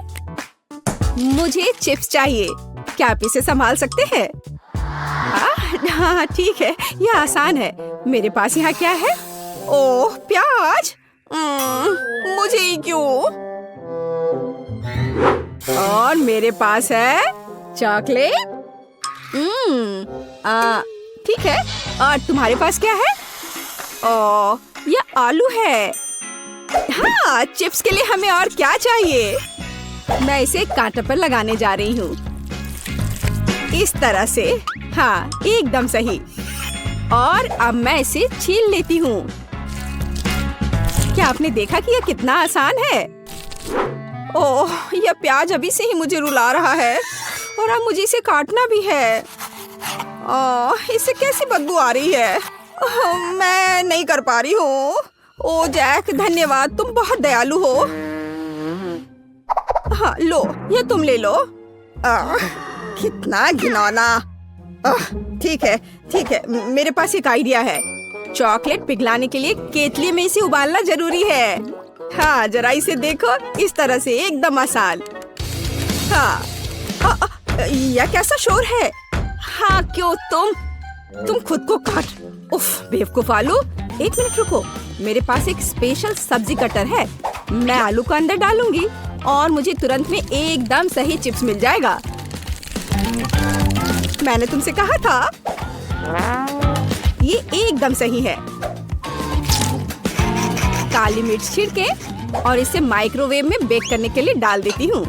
मुझे चिप्स चाहिए। क्या आप इसे संभाल सकते हैं? हाँ ठीक है, यह आसान है। मेरे पास यहाँ क्या है? ओह, प्याज। मुझे ही क्यों? और मेरे पास है चॉकलेट। ठीक है। और तुम्हारे पास क्या है? ओह, यह आलू है। हाँ, चिप्स के लिए हमें और क्या चाहिए? मैं इसे कांटे पर लगाने जा रही हूँ। इस तरह से। हाँ, एकदम सही। और अब मैं इसे छील लेती हूँ। क्या आपने देखा कि यह कितना आसान है? ओह, यह प्याज अभी से ही मुझे रुला रहा है और अब मुझे इसे काटना भी है। ओह, इससे कैसी बदबू आ रही है। ओह, मैं नहीं कर पा रही हूँ। ओह जैक, धन्यवाद, तुम बहुत दयालु हो। हाँ, लो, ये तुम ले लो। कितना घिनौना। ठीक है, मेरे पास एक आइडिया है। चॉकलेट पिघलाने के लिए केतली में इसे उबालना जरूरी है। हाँ, जरा इसे देखो, इस तरह से एकदम आसान। हाँ, यह कैसा शोर है? हाँ, क्यों तुम खुद को काट। उफ, बेवकूफ आलू। एक मिनट रुको, मेरे पास एक स्पेशल सब्जी कटर है। मैं आलू को अंदर डालूंगी और मुझे तुरंत में एकदम सही चिप्स मिल जाएगा। मैंने तुमसे कहा था। ये एकदम सही है। काली मिर्च छिड़के और इसे माइक्रोवेव में बेक करने के लिए डाल देती हूँ।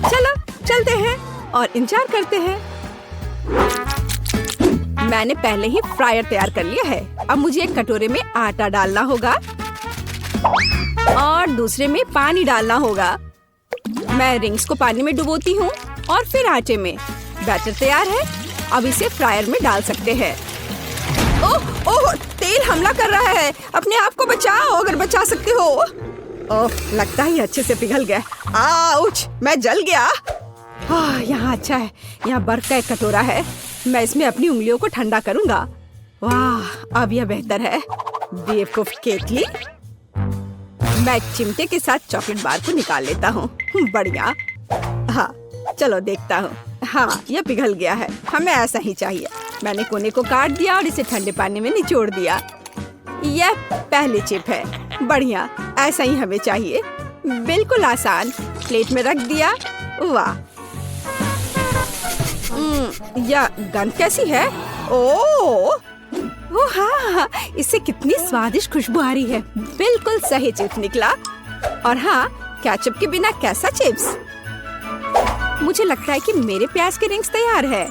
चलो चलते हैं और इंतजार करते हैं। मैंने पहले ही फ्रायर तैयार कर लिया है। अब मुझे एक कटोरे में आटा डालना होगा और दूसरे में पानी डालना होगा। मैं रिंग्स को पानी में डुबोती हूँ और फिर आटे में। बैटर तैयार है। अब इसे फ्रायर में डाल सकते हैं। ओह, तेल हमला कर रहा है। अपने आप को बचाओ अगर बचा सकते हो। ओह, लगता है अच्छे से पिघल गया। आउच, मैं जल गया। यहाँ अच्छा है। यहाँ बर्फ का एक कटोरा है। मैं इसमें अपनी उंगलियों को ठंडा करूँगा। वाह, अब यह बेहतर है। बेवकूफ केतली। मैं एक चिमटे के साथ चॉकलेट बार को निकाल लेता हूँ। बढ़िया। हाँ, चलो देखता हूँ। हाँ, यह पिघल गया है। हमें ऐसा ही चाहिए। मैंने कोने को काट दिया और इसे ठंडे पानी में निचोड़ दिया। यह पहली चिप है। बढ़िया, ऐसा ही हमें चाहिए। बिल्कुल आसान। प्लेट में रख दिया। वाह, यह गंध कैसी है? ओह हाँ, इससे कितनी स्वादिष्ट खुशबू आ रही है। बिल्कुल सही चिप्स निकला। और हाँ, केचप के बिना कैसा चिप्स? मुझे लगता है कि मेरे प्याज के रिंग्स तैयार है।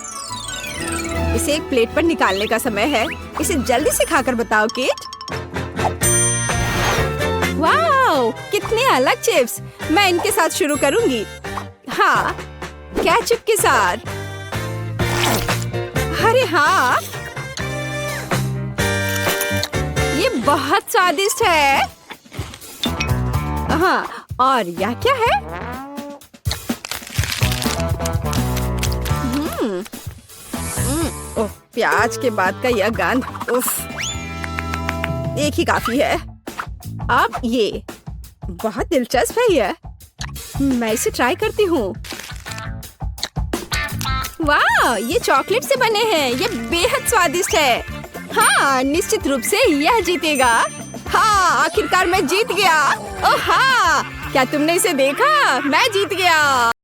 इसे एक प्लेट पर निकालने का समय है। इसे जल्दी से खाकर बताओ केट। वाओ, कितने अलग चिप्स। मैं इनके साथ शुरू करूंगी। हाँ, केचप के साथ। अरे हाँ, ये बहुत स्वादिष्ट है। हाँ, और यह क्या है? ओह, प्याज के बाद का यह गंध। उफ, एक ही काफी है। अब ये बहुत दिलचस्प है। यह मैं इसे ट्राई करती हूँ। वाह, ये चॉकलेट से बने हैं। ये बेहद स्वादिष्ट है। हाँ, निश्चित रूप से यह जीतेगा। हाँ, आखिरकार मैं जीत गया। ओह हाँ, क्या तुमने इसे देखा? मैं जीत गया।